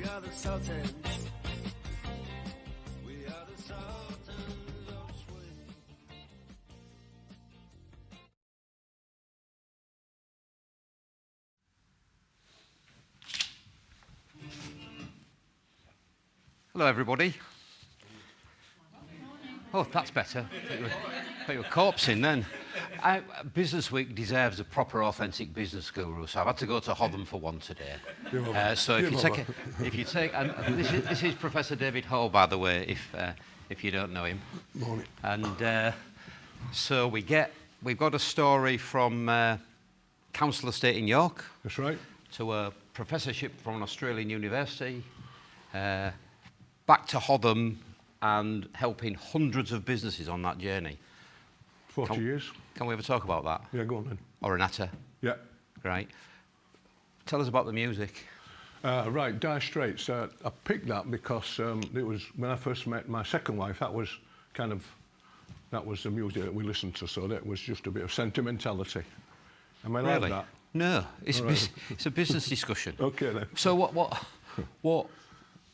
are the Sultans. We are the Sultans of Swing. Hello, everybody. Oh, that's better. Put your corpse in then. Business Week deserves a proper, authentic business guru, so I've had to go to Hotham for one today. So if you take, and this is Professor David Hall, by the way, if you don't know him. Morning. And so we've got a story from Council Estate in York. That's right. To a professorship from an Australian university, back to Hotham and helping hundreds of businesses on that journey. 40 years. Can we ever talk about that? Yeah, go on then. Or Renata? Yeah. Right. Tell us about the music. Right, Dire Straits. I picked that because it was when I first met my second wife. That was the music that we listened to. So that was just a bit of sentimentality. Am I allowed Really? that? No, it's a business discussion. Okay then. So what?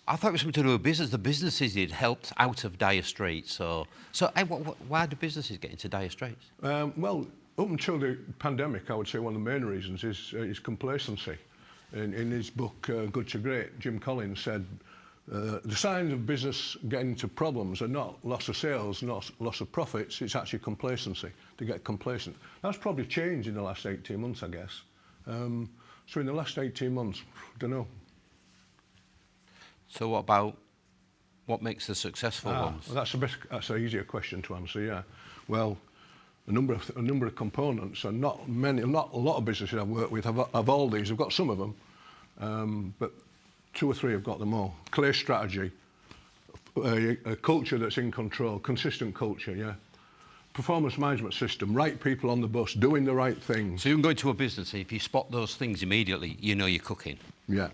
I thought it was something to do with business. The businesses had helped out of dire straits. So why do businesses get into dire straits? Well, up until the pandemic, I would say one of the main reasons is complacency. In his book, Good to Great, Jim Collins said, the signs of business getting into problems are not loss of sales, not loss of profits, it's actually complacency, to get complacent. That's probably changed in the last 18 months, I guess. So in the last 18 months, I don't know. So what makes the successful ones? Well, that's an easier question to answer, yeah. Well, a number of components, and not a lot of businesses I've worked with have all these. I've got some of them, but 2 or 3 have got them all. Clear strategy, a culture that's in control, consistent culture, yeah. Performance management system, right people on the bus, doing the right things. So you can go into a business, and if you spot those things immediately, you know you're cooking. Yeah,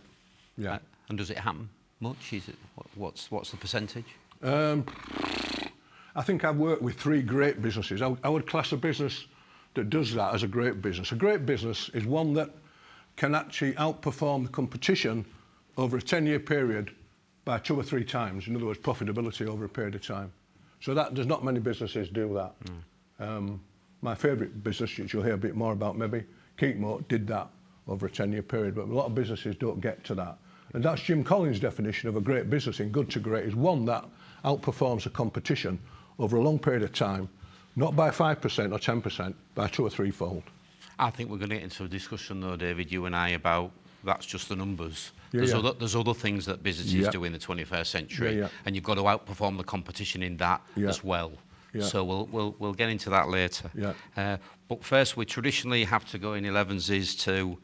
yeah. And does it happen much? Is it what's the percentage? I think I've worked with 3 great businesses. I would class a business that does that as a great business. A great business is one that can actually outperform the competition over a 10-year period by 2 or 3 times. In other words, profitability over a period of time. So there's not many businesses do that. My favourite business, which you'll hear a bit more about maybe, Keekmoat, did that over a 10-year period, but a lot of businesses don't get to that. And that's Jim Collins' definition of a great business in Good to Great, is one that outperforms the competition over a long period of time, not by 5% or 10%, by 2 or 3-fold. I think we're going to get into a discussion though, David, you and I, about that's just the numbers. Yeah, there's other things that businesses do in the 21st century, and you've got to outperform the competition in that as well. Yeah. So we'll get into that later. Yeah. But first, we traditionally have to go in Elevenses to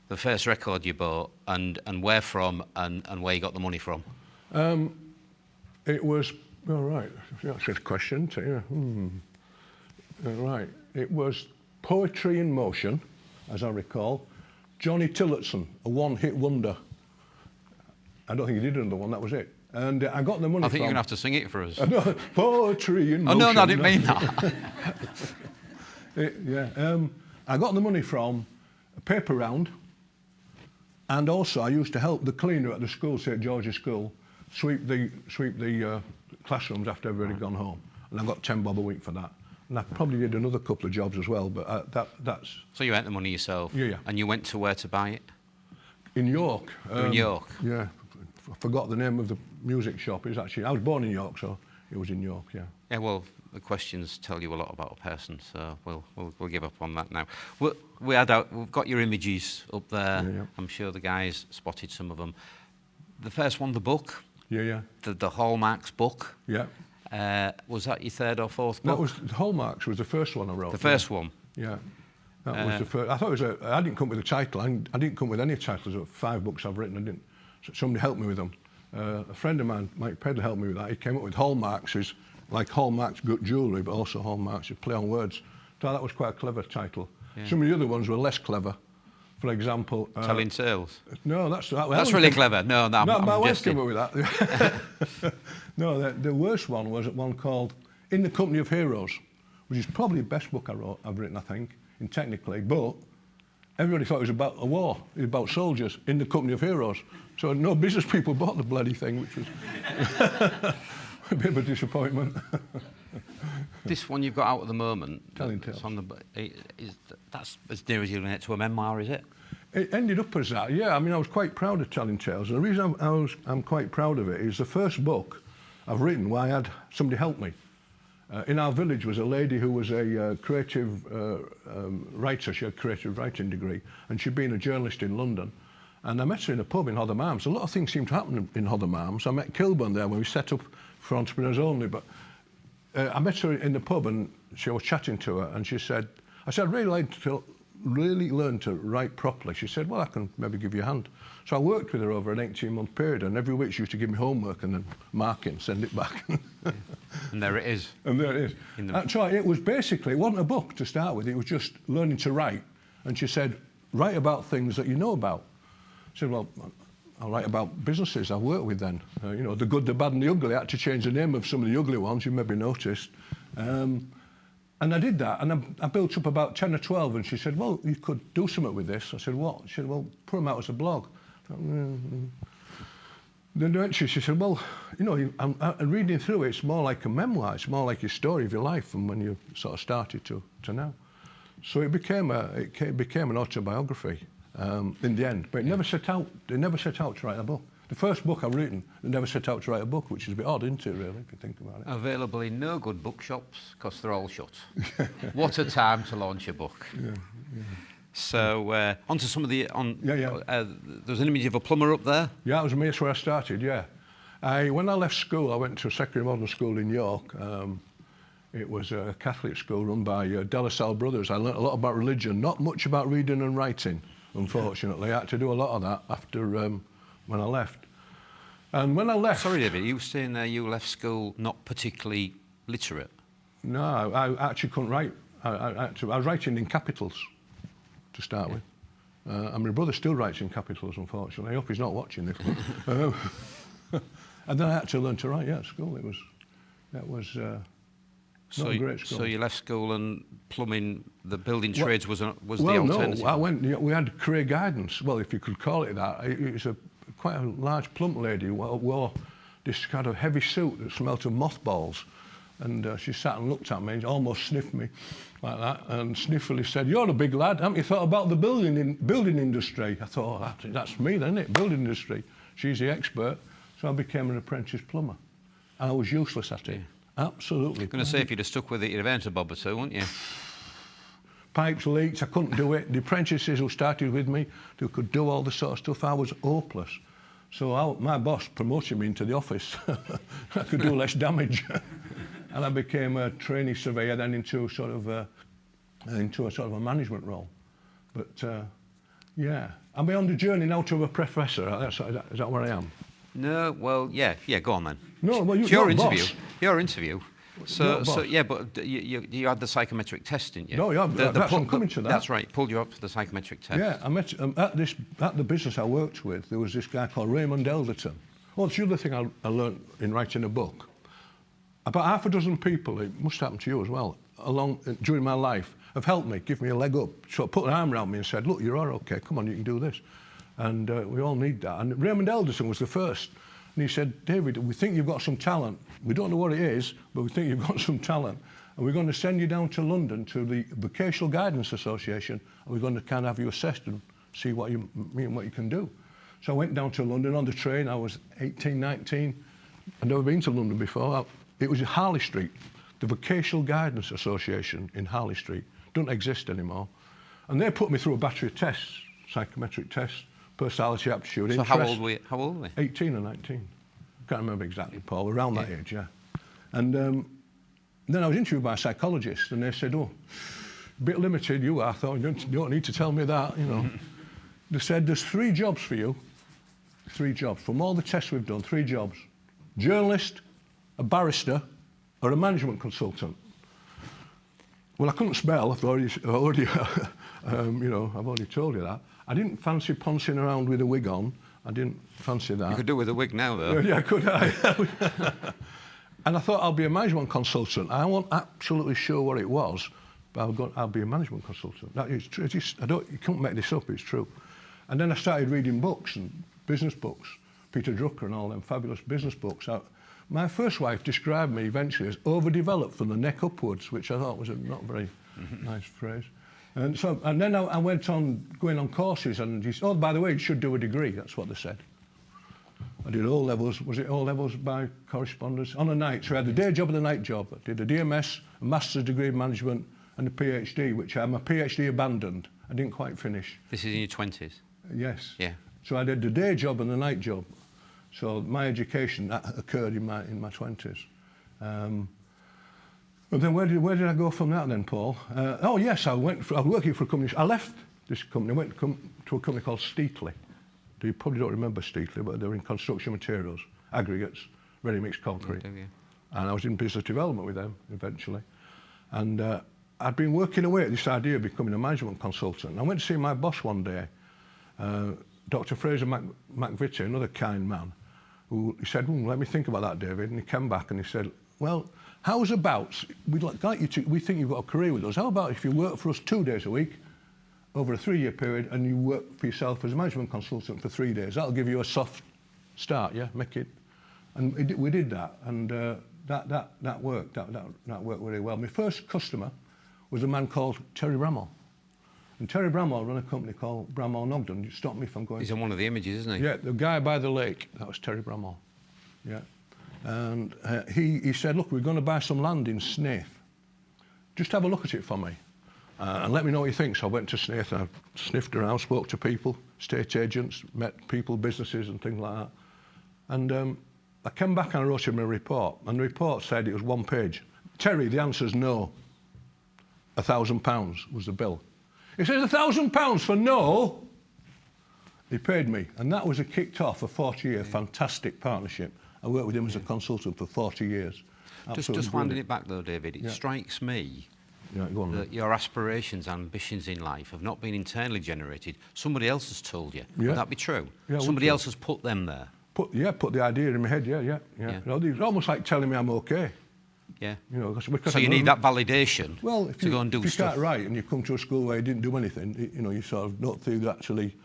the first record you bought and where from and where you got the money from. It was, all right, that's a question to you. Right, it was Poetry in Motion, as I recall. Johnny Tillotson, a one-hit wonder. I don't think he did another one, that was it. And I got the money from... I think you're going to have to sing it for us. No, Poetry in Motion. Oh, no, I didn't mean that. I got the money from a paper round, and also I used to help the cleaner at the school, St George's School, sweep the classrooms after everybody had gone home. And I got 10 bob a week for that. And I probably did another couple of jobs as well, but that's... So you earned the money yourself? Yeah. And you went to where to buy it? In York. In York? Yeah. I forgot the name of the music shop. It was actually... I was born in York, so it was in York, yeah. Yeah, well, the questions tell you a lot about a person, so we'll give up on that now. We've got your images up there. Yeah. I'm sure the guys spotted some of them. The first one, the book. Yeah. The Hallmarks book. Yeah. Was that your 3rd or 4th book? That was Hallmarks was the first one I wrote. The first one. Yeah. That was the first. I thought it was I didn't come with a title. I didn't come with any titles of 5 books I've written. I didn't. Somebody helped me with them. A friend of mine, Mike Pedler, helped me with that. He came up with Hallmarks, is like Hallmarks jewellery, but also Hallmarks, you play on words. So that was quite a clever title. Yeah. Some of the other ones were less clever. For example... Telling tales? No, that's really clever. No, my wife came up with that. No, the worst one was one called In the Company of Heroes, which is probably the best book I've written, I think, technically, but everybody thought it was about a war, it was about soldiers in the company of heroes. So no business people bought the bloody thing, which was a bit of a disappointment. This one you've got out at the moment, Telling Tales. That's as near as you're going to get to a memoir, is it? It ended up as that, yeah. I mean, I was quite proud of Telling Tales. And the reason I'm quite proud of it is the first book I've written where I had somebody help me. In our village was a lady who was a creative writer. She had a creative writing degree, and she'd been a journalist in London. And I met her in a pub in Hotham Arms. A lot of things seem to happen in Hotham Arms. I met Kilburn there when we set up for Entrepreneurs Only, but I met her in the pub and I was chatting to her, and she said, I said, I'd really like to learn to write properly. She said, well, I can maybe give you a hand. So I worked with her over an 18-month period, and every week she used to give me homework and then mark it and send it back. And there it is. And there it is. That's right. It was basically, it wasn't a book to start with. It was just learning to write. And she said, write about things that you know about. I said, well, I'll write about businesses I work with then. You know, the good, the bad and the ugly. I had to change the name of some of the ugly ones, you maybe noticed. And I did that, and I built up about 10 or 12, and she said, well, you could do something with this. I said, what? She said, well, put them out as a blog. Then eventually she said, well, you know, I'm reading through it, it's more like a memoir, it's more like your story of your life from when you sort of started to now. So it became an autobiography in the end, but it never set out to write a book. The first book I've written, they never set out to write a book, which is a bit odd, isn't it, really, if you think about it? Available in no good bookshops, because they're all shut. What a time to launch a book. Yeah. So, on to some of the... there's an image of a plumber up there. Yeah, that was me, that's where I started, yeah. When I left school, I went to a secondary modern school in York. It was a Catholic school run by De La Salle brothers. I learnt a lot about religion, not much about reading and writing, unfortunately. I had to do a lot of that after... when I left. And when I left... Sorry, David, you were saying there you left school not particularly literate? No, I actually couldn't write. I was writing in capitals to start with. And my brother still writes in capitals, unfortunately. I hope he's not watching this. And then I had to learn to write, at school. That was not a great school. So you left school and plumbing, the building trades was the No, alternative? I went, we had career guidance, well, if you could call it that. It was quite a large plump lady who wore this kind of heavy suit that smelt of mothballs. And she sat and looked at me and almost sniffed me like that, and sniffily said, you're a big lad, haven't you thought about the building industry? I thought, oh, that's me then, isn't it? Building industry. She's the expert. So I became an apprentice plumber. And I was useless at it. Absolutely. I was going to say, if you'd have stuck with it, you'd have earned a bob or two, wouldn't you? Pipes leaked, I couldn't do it. The apprentices who started with me, who could do all the sort of stuff, I was hopeless. So my boss promoted me into the office. I could do less damage. And I became a trainee surveyor, then into a sort of a management role. But yeah, I'm on the journey now to a professor. Is that where I am? No, well, yeah, go on then. No, well, your interview. So yeah, but you had the psychometric test, didn't you? No, yeah, I'm coming to that. That's right, pulled you up for the psychometric test. Yeah, I met at the business I worked with. There was this guy called Raymond Elderton. Well, it's the other thing I learned in writing a book. About half a dozen people, it must happen to you as well, during my life, have helped me, give me a leg up, sort of put an arm around me and said, look, you're all okay, come on, you can do this. And we all need that. And Raymond Elderton was the first. And he said, David, we think you've got some talent. We don't know what it is, but we think you've got some talent. And we're going to send you down to London to the Vocational Guidance Association, and we're going to kind of have you assessed and see what you can do. So I went down to London on the train. I was 18, 19. I'd never been to London before. It was in Harley Street, the Vocational Guidance Association in Harley Street. Doesn't exist anymore. And they put me through a battery of tests, psychometric tests, personality aptitude, so interest. How old were you? 18 or 19. Can't remember exactly, Paul, around that age, yeah. And then I was interviewed by a psychologist, and they said, oh, a bit limited you are. I thought, you don't need to tell me that, you know. They said, there's 3 jobs for you. 3 jobs. From all the tests we've done, 3 jobs. Journalist, a barrister, or a management consultant. Well, I couldn't spell. I've already told you that. I didn't fancy pouncing around with a wig on. I didn't fancy that. You could do with a wig now, though. Yeah, could I? And I thought I'll be a management consultant. I wasn't absolutely sure what it was, but I'll be a management consultant. That is true. You can't make this up, it's true. And then I started reading books and business books, Peter Drucker and all them fabulous business books. My first wife described me eventually as overdeveloped from the neck upwards, which I thought was a not very nice phrase. And then I went on going on courses, and he said, oh, by the way, you should do a degree. That's what they said. I did O-levels. Was it O-levels by correspondence? On a night. So I had the day job and the night job. I did a DMS, a master's degree in management, and a PhD, which my PhD abandoned. I didn't quite finish. This is in your 20s? Yes. Yeah. So I did the day job and the night job. So my education occurred in my 20s. But then where did I go from that then, Paul? Oh yes, I was working for a company. I left this company, went to a company called Steatley. You probably don't remember Steatley, but they're in construction materials, aggregates, ready-mix concrete. Yeah. And I was in business development with them eventually. And I'd been working away at this idea of becoming a management consultant. And I went to see my boss one day, Dr. Fraser McVitie, another kind man, who he said, let me think about that, David. And he came back and he said, well, how's about, we think you've got a career with us. How about if you work for us 2 days a week over a 3-year period and you work for yourself as a management consultant for 3 days? That'll give you a soft start, yeah, make it. And we did that, and that worked. That worked really well. My first customer was a man called Terry Bramall. And Terry Bramall ran a company called Bramall Nogden. You stop me if I'm going. He's on one of the images, isn't he? Yeah, the guy by the lake, that was Terry Bramall. Yeah. And he said, look, we're going to buy some land in Snaith. Just have a look at it for me. And let me know what you think. So I went to Snaith and I sniffed around, spoke to people, estate agents, met people, businesses and things like that. And I came back and I wrote him a report. And the report said it was 1 page. Terry, the answer's no. £1,000 was the bill. He says, £1,000 for no? He paid me. And that was kicked off a 40-year fantastic partnership. I worked with him as a consultant for 40 years. Just winding it back though, David, it strikes me that your aspirations and ambitions in life have not been internally generated. Somebody else has told you. Would that be true? Yeah, somebody else has put them there. Put the idea in my head, yeah. You know, it's almost like telling me I'm okay. Yeah. You know, because so you need that validation to go and do stuff. If you can't write and you come to a school where you didn't do anything, you know, you sort of don't feel actually,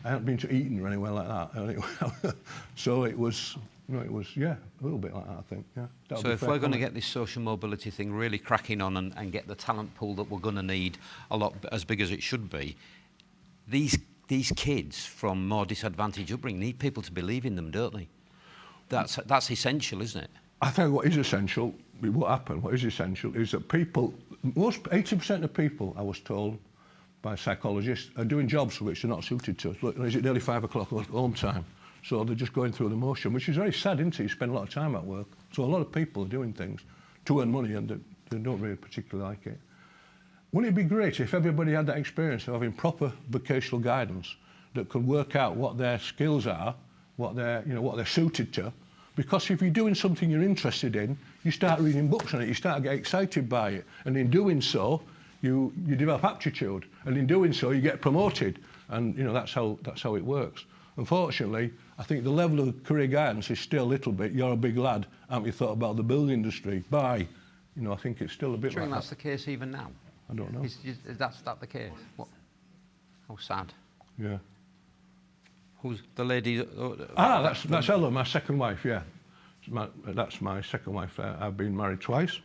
I haven't been to Eton or anywhere like that. So it was, you know, a little bit like that, I think, yeah. So if we're going to get this social mobility thing really cracking on and get the talent pool that we're going to need a lot as big as it should be, these kids from more disadvantaged upbringing need people to believe in them, don't they? That's essential, isn't it? I think what is essential, what is essential is that people, 80% of people, I was told by psychologists, are doing jobs for which they're not suited to. Look, is it nearly 5 o'clock home time? So they're just going through the motion, which is very sad, isn't it? You spend a lot of time at work. So a lot of people are doing things to earn money and they don't really particularly like it. Wouldn't it be great if everybody had that experience of having proper vocational guidance that could work out what their skills are, what they're suited to? Because if you're doing something you're interested in, you start reading books on it, you start to get excited by it, and in doing so, you develop aptitude, and in doing so, you get promoted, and you know that's how it works. Unfortunately, I think the level of career guidance is still a little bit. You're a big lad, haven't you thought about the building industry? Bye. You know, I think it's still a bit. Do you like think that's the case even now? I don't know. Is that the case? What? How sad. Yeah. Who's the lady? That's Ella, my second wife, yeah. That's my second wife. I've been married twice.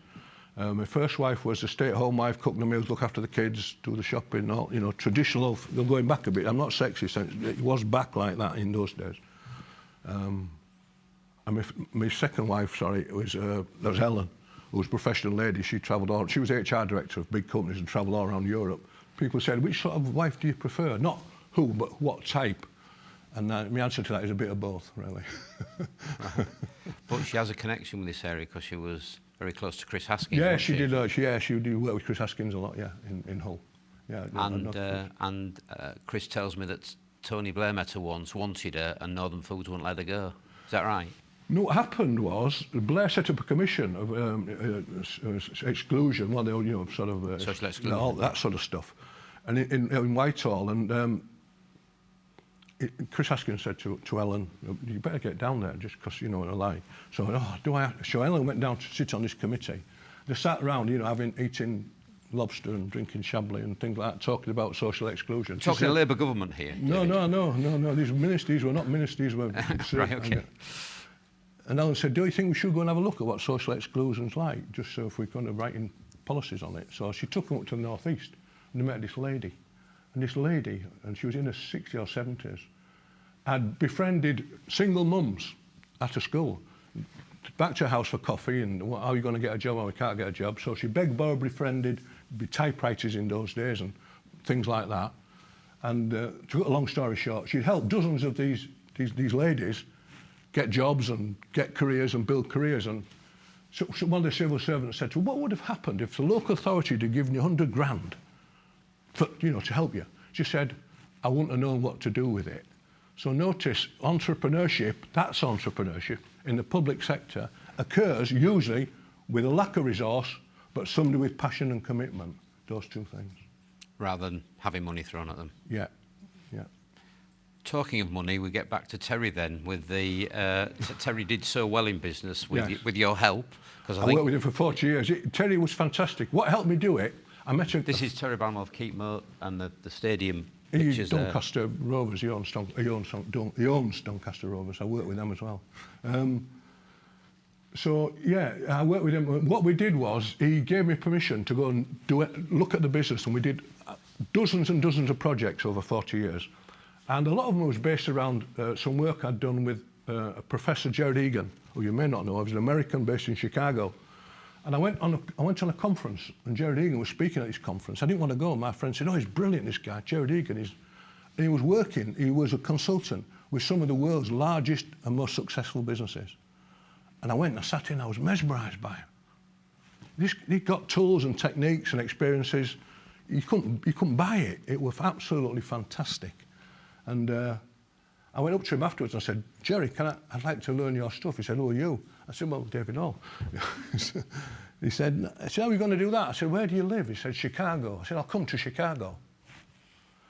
My first wife was a stay-at-home wife, cook the meals, look after the kids, do the shopping, all, you know, traditional. Going back a bit, I'm not sexist, it was back like that in those days. And my second wife, that was Ellen, who was a professional lady. She travelled all. She was HR director of big companies and travelled all around Europe. People said, which sort of wife do you prefer? Not who, but what type? And my answer to that is a bit of both, really. But she has a connection with this area because she was very close to Chris Haskins. Yeah, she did. She did work with Chris Haskins a lot. Yeah, in Hull. Yeah. And Chris tells me that Tony Blair met her once, wanted her, and Northern Foods wouldn't let her go. Is that right? No, what happened was Blair set up a commission of exclusion, well, they were, you know, sort of social exclusion, all that sort of stuff, and in Whitehall, and Chris Haskins said to Ellen, "You better get down there, just because you know a lie." So, So Ellen went down to sit on this committee. They sat around, you know, eating lobster and drinking Chablis and things like that, talking about social exclusion. Talking a Labour government here. No. These ministers were not ministers. Were Right, okay. And Alan said, do you think we should go and have a look at what social exclusion's like, just so if we're going to write in policies on it? So she took them up to the northeast and they met this lady. And this lady, and she was in her 60s or 70s, had befriended single mums at a school, back to her house for coffee and how are you going to get a job or we can't get a job. So she begged, borrowed, befriended, be typewriters in those days and things like that. And to cut a long story short, she'd helped dozens of these ladies get jobs and get careers and build careers. And so one of the civil servants said to her, what would have happened if the local authority had given you 100 grand for, to help you? She said, I wouldn't have known what to do with it. So notice, entrepreneurship, that's entrepreneurship, in the public sector occurs usually with a lack of resource, but somebody with passion and commitment, those two things. Rather than having money thrown at them. Yeah. Talking of money, we get back to Terry then. With the Terry did so well in business with your help. I worked with him for 40 years. Terry was fantastic. What helped me do it, I met him. This is Terry Bramwell of Keepmoat and the stadium. He's Doncaster Rovers. He owns Doncaster Rovers. I worked with them as well. So yeah, I worked with him. What we did was he gave me permission to go and look at the business, and we did dozens and dozens of projects over 40 years. And a lot of them was based around some work I'd done with Professor Gerard Egan, who you may not know. He was an American based in Chicago. And I went on a conference, and Gerard Egan was speaking at this conference. I didn't want to go. My friend said, oh, he's brilliant, this guy, Gerard Egan. And he was a consultant with some of the world's largest and most successful businesses. And I went and I sat in, I was mesmerised by him. He got tools and techniques and experiences. You couldn't buy it. It was absolutely fantastic. And I went up to him afterwards and I said, Jerry, I'd like to learn your stuff. He said, who are you? I said, well, David Hall. He said, how are you going to do that? I said, where do you live? He said, Chicago. I said, I'll come to Chicago.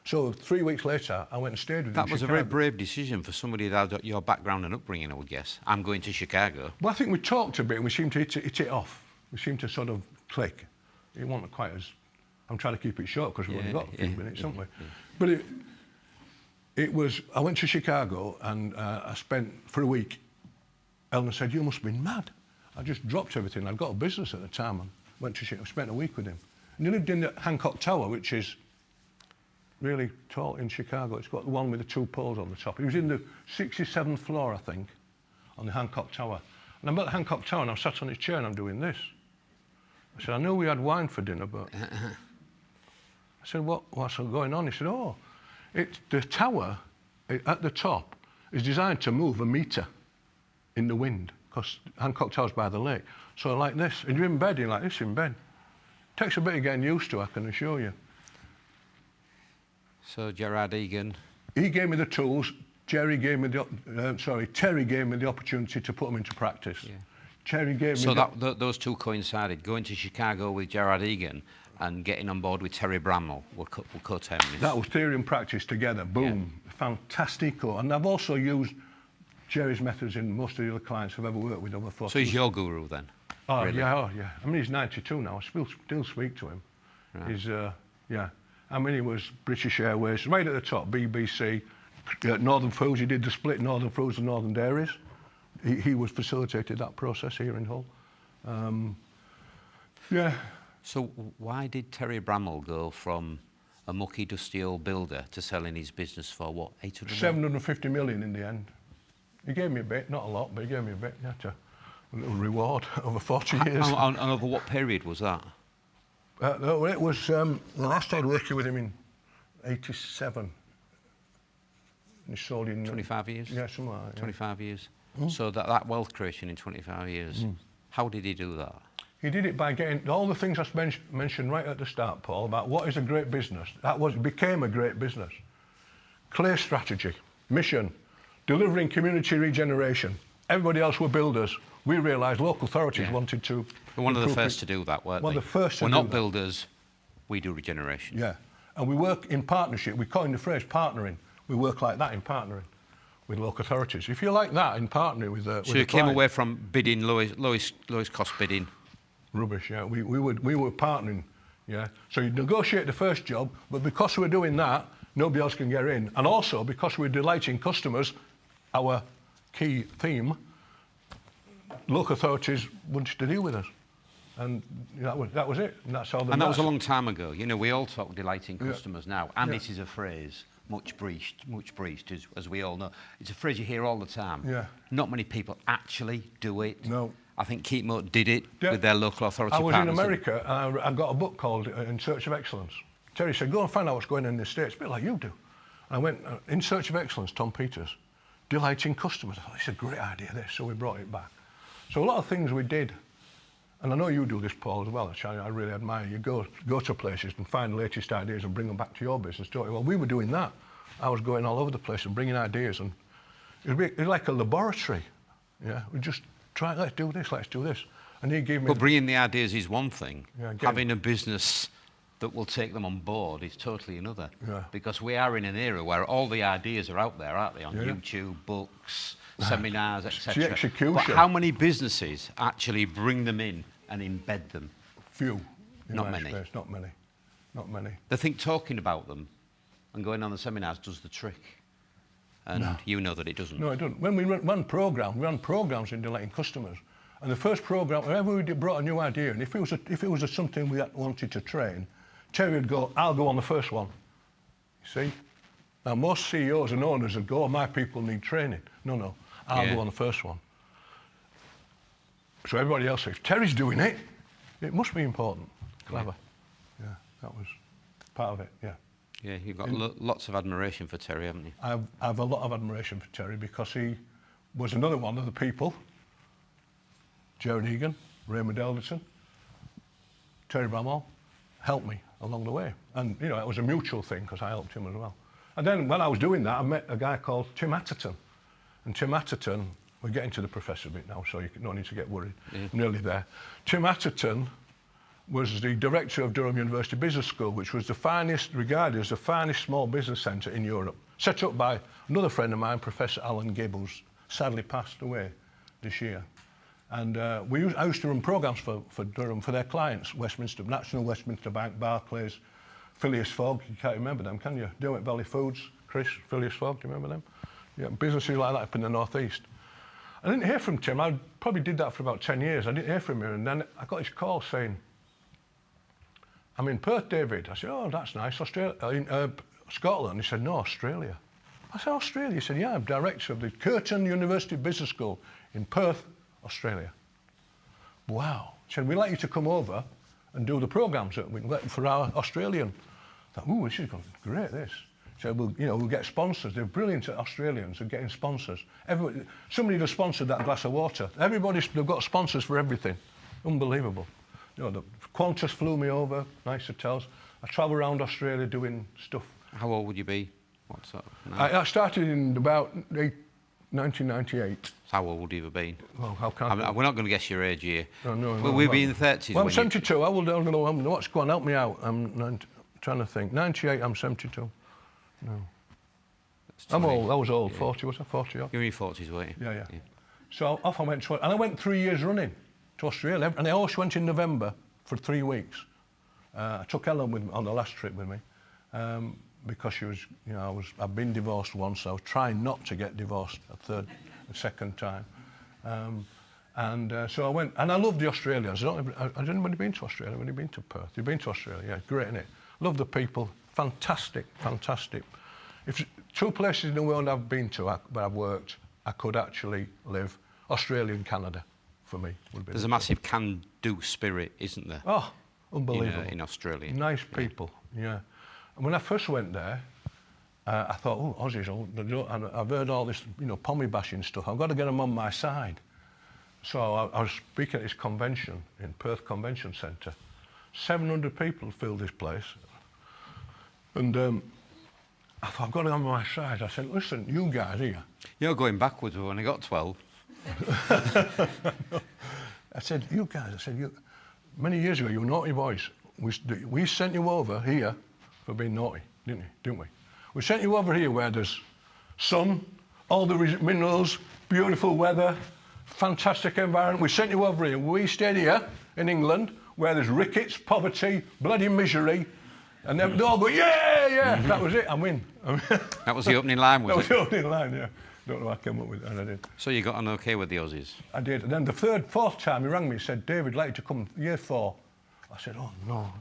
So 3 weeks later, I went and stayed with him. That was a very brave decision for somebody that had your background and upbringing, I would guess. I'm going to Chicago. Well, I think we talked a bit and we seemed to hit it off. We seemed to sort of click. It wasn't quite as... I'm trying to keep it short because we've only got a few minutes, haven't we? But it was... I went to Chicago and I spent, for a week, Eleanor said, you must have been mad. I just dropped everything. I'd got a business at the time and went to Chicago. I spent a week with him. And he lived in the Hancock Tower, which is really tall in Chicago. It's got the one with the two poles on the top. He was in the 67th floor, I think, on the Hancock Tower. And I'm at the Hancock Tower and I'm sat on his chair and I'm doing this. I said, I knew we had wine for dinner, but... I said, what's going on? He said, oh, the tower at the top is designed to move a metre in the wind, because Hancock Tower's by the lake. So like this, and you're in bed, you're like this in bed. Takes a bit of getting used to, I can assure you. So Gerard Egan... He gave me the tools. Terry gave me the opportunity to put them into practice. Yeah. Terry gave me... So those two coincided, going to Chicago with Gerard Egan and getting on board with Terry Bramwell were co-terminists. That was theory and practice together, boom. Yeah. Fantastico. And I've also used Jerry's methods in most of the other clients I've ever worked with over 40 years. So he's your guru then? Oh, really? yeah, I mean, he's 92 now. I still speak to him. Right. He's, yeah. I mean, he was British Airways, right at the top, BBC, Northern Foods. He did the split Northern Foods and Northern Dairies. He was facilitated that process here in Hull. Yeah. So why did Terry Bramwell go from a mucky, dusty old builder to selling his business for, what, 800 750 million in the end. He gave me a bit, not a lot, but he gave me a bit. He had a little reward over 40 years. And over what period was that? It was, the last I started working with him in 87. He sold in... 25 years? Yeah, something like that. 25 years. So that wealth creation in 25 years, how did he do that? He did it by getting all the things I mentioned right at the start, Paul, about what is a great business. Became a great business. Clear strategy, mission, delivering community regeneration. Everybody else were builders. We realised local authorities wanted to... We're one of the first to do that, weren't One they? of the first to We're do not that. builders, we do regeneration. Yeah, and we work in partnership. We coined the phrase partnering. We work like that in partnering with local authorities. If you like that in partnering with so you came away from bidding, lowest cost bidding? Rubbish, yeah. We were partnering Yeah. So you negotiate the first job, but because we're doing that, nobody else can get in. And also, because we're delighting customers, our key theme, local authorities wanted to deal with us. And that was it. And that's how the... And that was a long time ago. You know, we all talk delighting customers now, and it is a phrase much breached, as we all know. It's a phrase you hear all the time. Yeah. Not many people actually do it. No. I think Keepmoat did it with their local authority partners. I was in America, and I got a book called In Search of Excellence. Terry said, go and find out what's going on in the States, a bit like you do. And I went, In Search of Excellence, Tom Peters, delighting customers. I thought, it's a great idea, this, so we brought it back. So a lot of things we did, and I know you do this, Paul, as well, which I really admire. You go to places and find the latest ideas and bring them back to your business, don't you? Well, we were doing that. I was going all over the place and bringing ideas, and it was like a laboratory. Yeah, we just try, let's do this. And he gave me... But bringing the ideas is one thing. Yeah, having a business that will take them on board is totally another. Yeah. Because we are in an era where all the ideas are out there, aren't they? On YouTube, books, seminars, etc. The execution. But how many businesses actually bring them in and embed them? Few. Not many. Not many. Not many. They think talking about them and going on the seminars does the trick. And you know that it doesn't. No, it doesn't. When we ran programs in delighting customers. And the first program, whenever we brought a new idea, and if it was something we wanted to train, Terry would go, I'll go on the first one. You see? Now, most CEOs and owners would go, oh, my people need training. No, I'll go on the first one. So everybody else says, Terry's doing it. It must be important. Clever. Yeah, that was part of it, yeah. Yeah, you've got lots of admiration for Terry, haven't you? I have a lot of admiration for Terry because he was another one of the people, Gerard Egan, Raymond Elderton, Terry Bramall, helped me along the way. And, you know, it was a mutual thing because I helped him as well. And then when I was doing that, I met a guy called Tim Atherton. And Tim Atherton, we're getting to the professor bit now, so you don't need to get worried. Yeah. I'm nearly there. Tim Atherton was the director of Durham University Business School, which was the finest, regarded as the finest small business centre in Europe, set up by another friend of mine, Professor Alan Gibbles, sadly passed away this year. And I used to run programmes for Durham, for their clients, Westminster, National Westminster Bank, Barclays, Phileas Fogg, you can't remember them, can you? Derwent Valley Foods, Chris, Phileas Fogg, do you remember them? Yeah, businesses like that up in the northeast. I didn't hear from Tim, I probably did that for about 10 years, I didn't hear from him, and then I got his call saying, I'm in Perth, David. I said, oh, that's nice, Scotland. He said, no, Australia. I said, Australia? He said, yeah, I'm director of the Curtin University Business School in Perth, Australia. Wow. He said, we'd like you to come over and do the programmes for our Australian. I thought, ooh, this is great, this. He said, we'll get sponsors. They're brilliant Australians at getting sponsors. Somebody just sponsored that glass of water. They've got sponsors for everything. Unbelievable. You know, the Qantas flew me over, nice hotels. I travel around Australia doing stuff. How old would you be? What's up? I started in about 1998. How old would you have been? Well, how can we're not going to guess your age here. No. Will we be in the 30s? Well, I'm 72. I don't know what's going on. Help me out. I'm trying to think. 98, I'm 72. No. I'm old. I was old. Yeah. 40, was I? 40 odd? You're in your 40s, weren't you? Yeah. So off I went. And I went 3 years running to Australia. And I always went in November for 3 weeks. I took Ellen with me on the last trip with me. Because she was, you know, I've been divorced once, so I was trying not to get divorced a second time. So I went, and I loved the Australians. Has anybody been to Australia? Have you been to Perth? You've been to Australia? Yeah, great, innit? Love the people, fantastic. If two places in the world I've been to, where I've worked, I could actually live, Australia and Canada, for me. There's a massive can-do spirit, isn't there? Oh, unbelievable. In Australia. Nice people, yeah. And when I first went there, I thought, oh, Aussies, and I've heard all this, you know, pommy bashing stuff. I've got to get them on my side. So I was speaking at this convention in Perth Convention Centre. 700 people filled this place. And I thought, I've got it on my side. I said, listen, you guys here. You're going backwards, we've only got 12. I said, many years ago, you naughty boys. We sent you over here for being naughty, didn't we? We sent you over here where there's sun, all the minerals, beautiful weather, fantastic environment. We sent you over here. We stayed here in England. where there's rickets, poverty, bloody misery, and then they all go, yeah, yeah. That was it. I win. That was the opening line, was it? That was the opening line. Yeah. Don't know how I came up with it, and I did. So you got on okay with the Aussies? I did. And then the fourth time he rang me, he said, David, I'd like you to come year 4. I said, oh, no.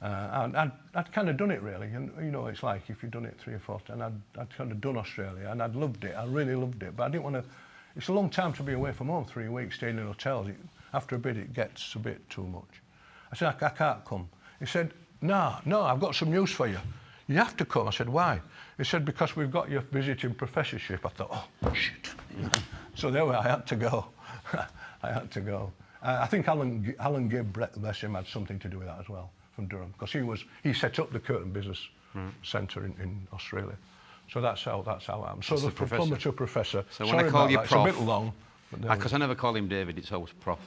I'd kind of done it, really. And, you know, it's like if you've done it 3 or 4 times, I'd kind of done Australia, and I'd loved it. I really loved it. But I didn't want to... It's a long time to be away from home, 3 weeks, staying in hotels. After a bit, it gets a bit too much. I said, I can't come. He said, no, I've got some news for you. You have to come. I said, why? He said, because we've got your visiting professorship. I thought, oh, shit. So there I had to go. I had to go. I think Alan Gibb, bless him, had something to do with that as well, from Durham, because he set up the Curtin Business Centre in Australia. So that's how it happened. So the plumber to professor. So when I call you Prof, it's a bit long. Because I never call him David, it's always Prof.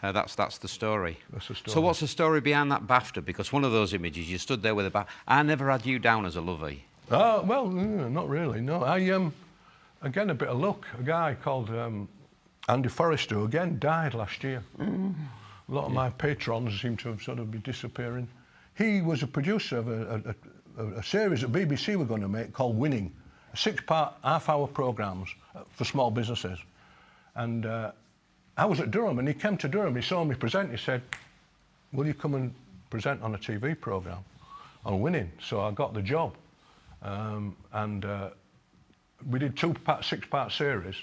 That's the story. That's the story. So what's the story behind that BAFTA? Because one of those images, you stood there with a BAFTA. I never had you down as a lovey. Oh, well, not really, no. Again, a bit of luck. A guy called Andy Forrester, who again died last year. A lot of my patrons seem to have sort of been disappearing. He was a producer of a series that BBC were going to make called Winning, 6-part, half-hour programmes for small businesses. And I was at Durham, and he came to Durham, he saw me present, he said, will you come and present on a TV programme on Winning? So I got the job. We did 6-part series,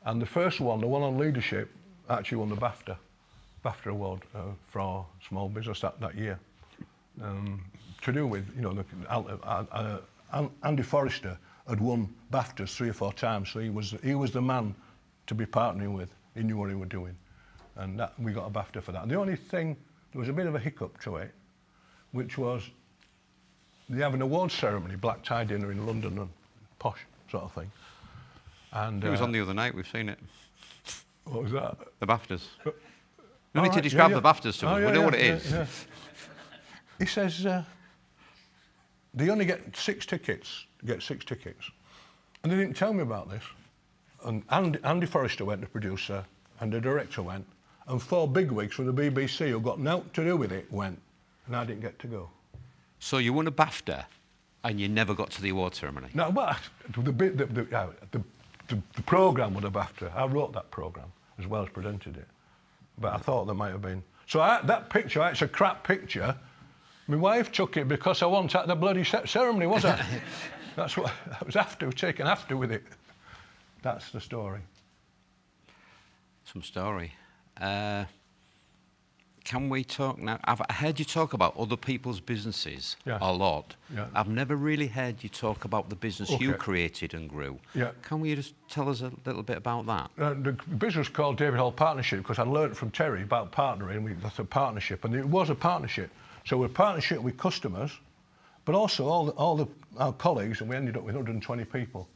and the first one, the one on leadership, actually won the BAFTA award for small business that year. To do with, you know, Andy Forrester had won BAFTAs 3 or 4 times, so he was the man to be partnering with. He knew what he was doing, and we got a BAFTA for that. And the only thing, there was a bit of a hiccup to it, which was they have an awards ceremony, black tie dinner in London, and posh sort of thing. And it was on the other night. We've seen it. What was that? The BAFTAs. No need to describe the BAFTAs to us. We know what it is. Yeah. He says they only get 6 tickets. And they didn't tell me about this. And Andy Forrester went, the producer, and the director went, and 4 bigwigs from the BBC who got nothing to do with it went, and I didn't get to go. So you won a BAFTA, and you never got to the award ceremony? No, but the programme was a BAFTA. I wrote that programme as well as presented it. But I thought there might have been. So that picture, it's a crap picture. My wife took it because I wasn't at the bloody ceremony, was I? That's what I was taken after with it. That's the story. Some story. Can we talk now? I've heard you talk about other people's businesses a lot. Yeah. I've never really heard you talk about the business you created and grew. Yeah. Can we just tell us a little bit about that? The business called David Hall Partnership, because I learned from Terry about partnering. That's a partnership, and it was a partnership. So we're a partnership with customers, but also all our colleagues, and we ended up with 120 people,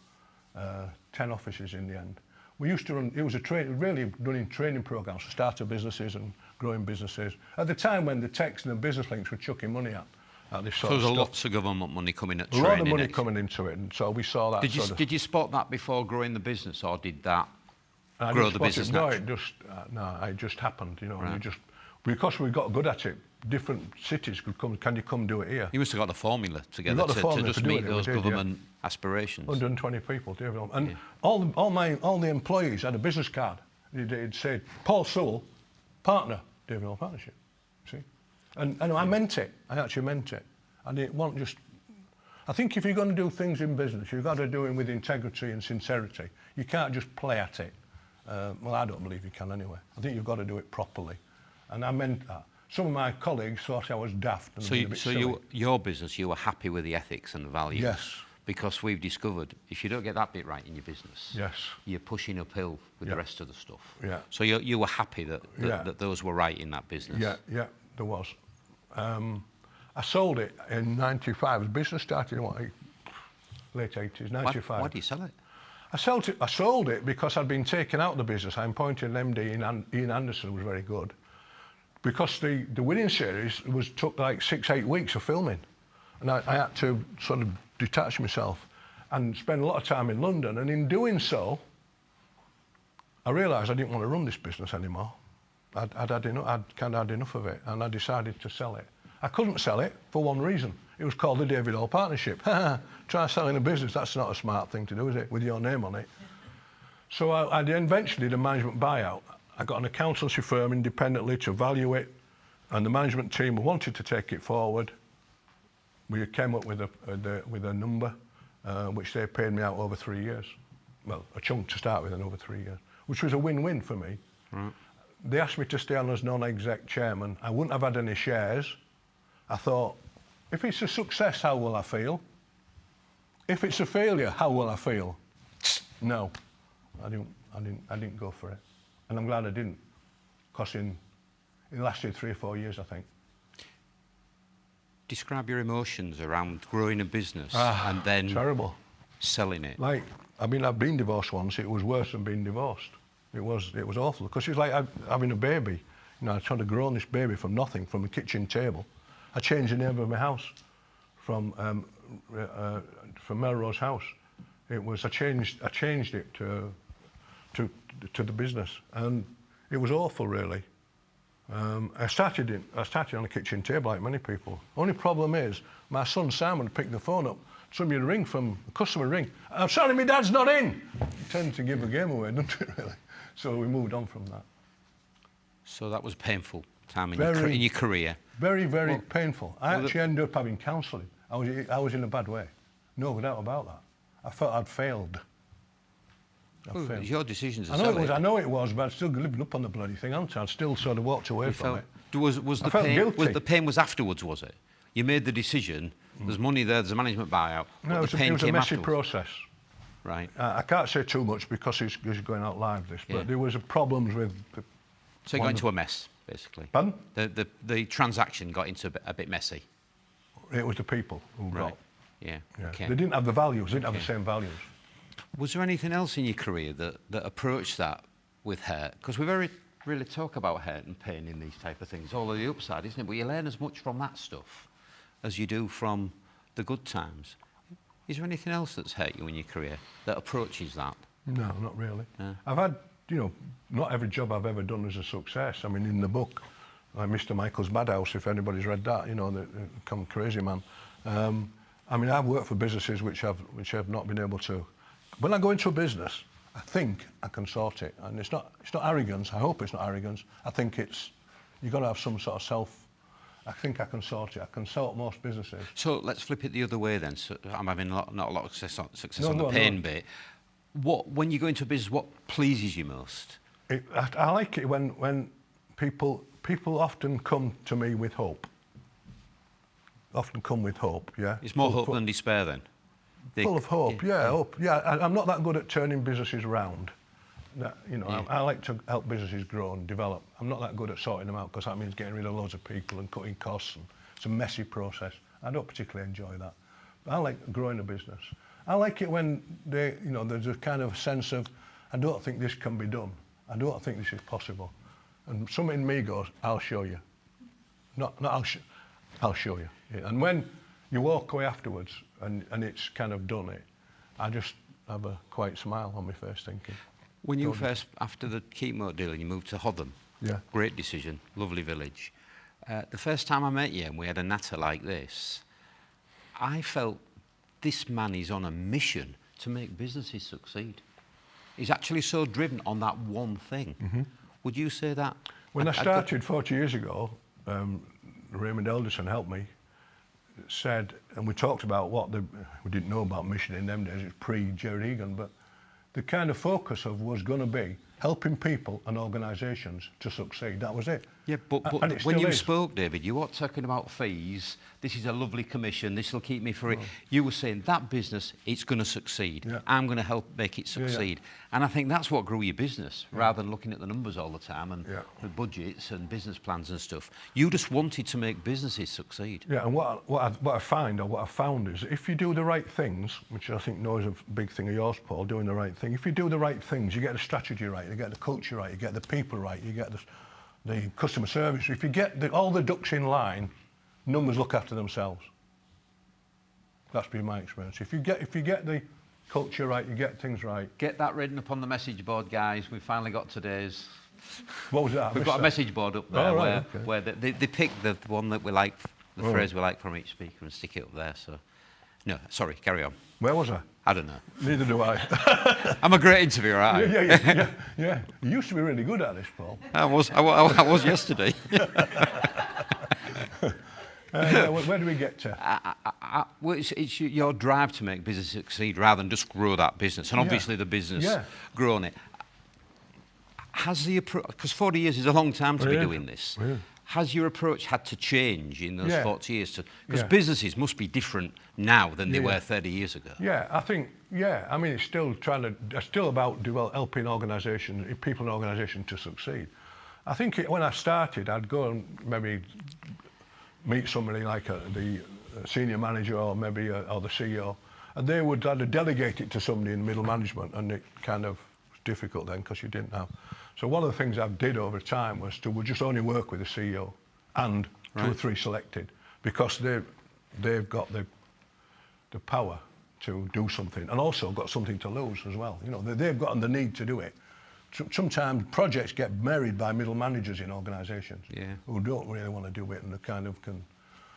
10 offices in the end. We used to run, it was really running training programs for starter businesses and growing businesses. At the time when the techs and the business links were chucking money at this sort of stuff. So there's lots of government money coming at training. A lot of money coming into it, and so we saw that. Did you spot that before growing the business, or did that grow the business? No, it just happened, you know. Right. Because we got good at it, different cities could come. Can you come do it here? You must have got the formula together to just meet those government aspirations. 120 people, David, and all the employees had a business card. It said Paul Sewell, partner, David Hall Partnership. See, and I meant it. I actually meant it, and it wasn't just. I think if you're going to do things in business, you've got to do it with integrity and sincerity. You can't just play at it. Well, I don't believe you can anyway. I think you've got to do it properly, and I meant that. Some of my colleagues thought I was daft. And your business, you were happy with the ethics and the values? Yes. Because we've discovered, if you don't get that bit right in your business, you're pushing uphill with the rest of the stuff. Yeah. So you were happy that those were right in that business? Yeah, there was. I sold it in '95. The business started in late '80s, '95. Why did you sell it? I sold it because I'd been taken out of the business. I appointed an MD, Ian Anderson, who was very good. Because the Winning series took like 6-8 weeks of filming, and I had to sort of detach myself and spend a lot of time in London. And in doing so, I realised I didn't want to run this business anymore. I'd had enough. I'd kind of had enough of it, and I decided to sell it. I couldn't sell it for one reason. It was called the David Hall Partnership. Try selling a business, that's not a smart thing to do, is it, with your name on it? So I eventually did a management buyout. I got an accountancy firm independently to value it, and the management team wanted to take it forward. We came up with a number, which they paid me out over 3 years. Well, a chunk to start with and over 3 years, which was a win-win for me. Right. They asked me to stay on as non-exec chairman. I wouldn't have had any shares. I thought, if it's a success, how will I feel? If it's a failure, how will I feel? No, I didn't go for it. And I'm glad I didn't, because it lasted 3 or 4 years, I think. Describe your emotions around growing a business and then terrible. Selling it. Like, I mean, I've been divorced once. It was worse than being divorced. It was awful, because it's like having a baby. You know, I tried to grow this baby from nothing, from a kitchen table. I changed the name of my house from Melrose House. It was I changed it to the business, and it was awful, really. I started on a kitchen table like many people. Only problem is, my son Simon picked the phone up. Somebody would ring from a customer ring. I'm sorry, my dad's not in. It tends to give the game away, doesn't it, really? So we moved on from that. So that was a painful time in your career. Very, very painful. I actually ended up having counselling. I was in a bad way. No doubt about that. I felt I'd failed. Well, it was your decision to I know it was, but I'd still living up on the bloody thing, hadn't I? I'd still sort of walked away from it. Was the pain? Guilty. Was the pain afterwards? Was it? You made the decision. There's money there. There's a management buyout. No, it was a messy process. Right. I can't say too much because it's going out live. But there was problems with. So it got into a mess, basically. Pardon? The transaction got into a bit messy. It was the people who got. Yeah. Okay. They didn't have the values. They didn't have the same values. Was there anything else in your career that approached that with hurt? Because we really talk about hurt and pain in these type of things, all of the upside, isn't it? But you learn as much from that stuff as you do from the good times. Is there anything else that's hurt you in your career that approaches that? No, not really. I've had, not every job I've ever done is a success. I mean, in the book, like Mr. Michael's Madhouse, if anybody's read that, the Come Crazy Man. I mean, I've worked for businesses which have not been able to. When I go into a business, I think I can sort it, and it's not arrogance. I hope it's not arrogance. I think you've got to have some sort of self. I think I can sort it. I can sort most businesses. So let's flip it the other way then. So I'm having not a lot of success on the pain bit. When you go into a business, what pleases you most? I like it when people often come to me with hope. Often come with hope, yeah. It's more hope than despair then? Full of hope, hope. Yeah, I'm not that good at turning businesses round. I like to help businesses grow and develop. I'm not that good at sorting them out, because that means getting rid of loads of people and cutting costs. And it's a messy process. I don't particularly enjoy that. But I like growing a business. I like it when there's a kind of sense of, I don't think this can be done. I don't think this is possible. And something in me goes, I'll show you. I'll show you. Yeah. And when you walk away afterwards and it's kind of done it, I just have a quiet smile on my face thinking. When you first, after the Keepmoat deal, and you moved to Hotham, great decision, lovely village. The first time I met you and we had a natter like this, I felt this man is on a mission to make businesses succeed. He's actually so driven on that one thing. Mm-hmm. Would you say that? When I started 40 years ago, Raymond Elderson helped me, said, and we talked about we didn't know about mission in them days, it was pre-Jerry Egan, but the kind of focus was going to be helping people and organisations to succeed. That was it. Yeah, but when you spoke, David, you weren't talking about fees. This is a lovely commission. This will keep me for it. You were saying that business, it's going to succeed. Yeah. I'm going to help make it succeed. Yeah. And I think that's what grew your business, rather than looking at the numbers all the time and the budgets and business plans and stuff. You just wanted to make businesses succeed. Yeah, and what I found is if you do the right things, which I think is a big thing of yours, Paul, doing the right thing. If you do the right things, you get the strategy right, you get the culture right, you get the people right, you get the customer service. If you get all the ducks in line, numbers look after themselves. That's been my experience. If you get the culture right, you get things right. Get that written up on the message board, guys. We've finally got today's. What was that? We've got a message board up there where they pick the one that we like, the phrase we like from each speaker and stick it up there. So, no, sorry, carry on. Where was I? I don't know. Neither do I. I'm a great interviewer, aren't I? Yeah. You used to be really good at this, Paul. I was yesterday. Where do we get to? Well, it's your drive to make business succeed rather than just grow that business. And obviously the business grown it. Has the approach, because 40 years is a long time to be doing this, has your approach had to change in those 40 years? Because businesses must be different now than they were 30 years ago. Yeah, I think, I mean, it's still still about helping organisations, people in organisations to succeed. I think when I started, I'd go and maybe meet somebody like the senior manager or maybe or the CEO, and they would either delegate it to somebody in middle management, and it kind of was difficult then because you didn't have. So one of the things I did over time was to just only work with the CEO and 2 or 3 selected, because they've got the power to do something and also got something to lose as well. You know, they've got the need to do it. Sometimes projects get married by middle managers in organisations who don't really want to do it, and they kind of can.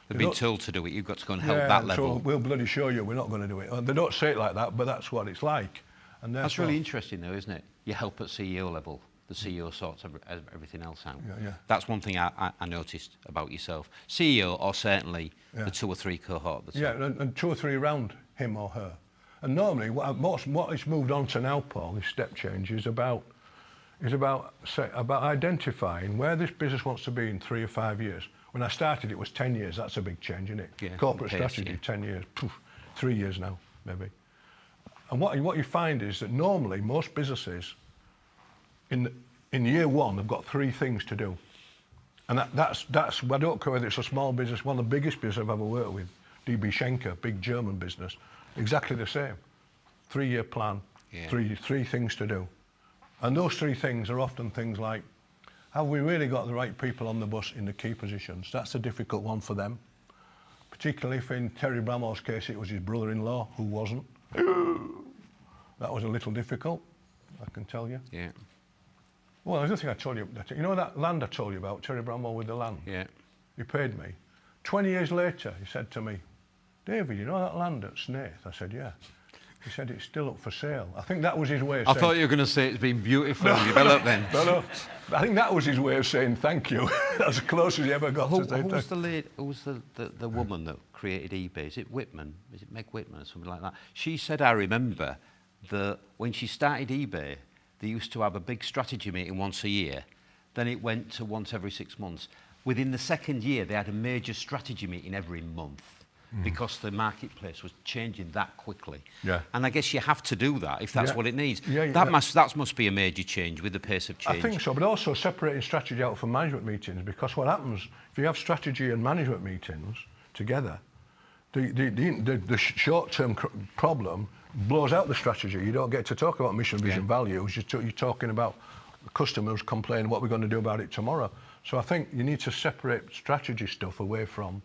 They've been told to do it. You've got to go and help that level. So we'll bloody show you we're not going to do it. And they don't say it like that, but that's what it's like. And that's really interesting, though, isn't it? You help at CEO level. The CEO sorts everything else out. That's one thing I noticed about yourself. CEO, or certainly the 2 or 3 cohort. And 2 or 3 around him or her. And normally, what it's moved on to now, Paul, this step change, is about identifying where this business wants to be in 3 or 5 years. When I started, it was 10 years. That's a big change, isn't it? Yeah, corporate strategy, 10 years. Poof, 3 years now, maybe. And what you find is that normally most businesses, in year 1, have got 3 things to do. And that's I don't care whether it's a small business, one of the biggest businesses I've ever worked with, DB Schenker, big German business, exactly the same. 3-year plan, 3 things to do. And those 3 things are often things like, have we really got the right people on the bus in the key positions? That's a difficult one for them. Particularly if in Terry Bramall's case it was his brother-in-law who wasn't. That was a little difficult, I can tell you. Yeah. Well, there's nothing I told you. You know that land I told you about, Terry Bramall with the land? Yeah. He paid me. 20 years later, he said to me, David, you know that land at Snaith? I said, yeah. He said, it's still up for sale. I think that was his way of saying... I thought you were going to say it's been beautifully developed then. No. I think that was his way of saying thank you. That's as close as he ever got to say who was the woman that created eBay? Is it Whitman? Is it Meg Whitman or something like that? She said, I remember, that when she started eBay, they used to have a big strategy meeting once a year. Then it went to once every 6 months. Within the 2nd year, they had a major strategy meeting every month. Because the marketplace was changing that quickly. Yeah. And I guess you have to do that if that's what it needs. That must be a major change with the pace of change. I think so, but also separating strategy out from management meetings, because what happens, if you have strategy and management meetings together, the short-term problem blows out the strategy. You don't get to talk about mission, vision, values. You're talking about customers complaining what we're going to do about it tomorrow. So I think you need to separate strategy stuff away from...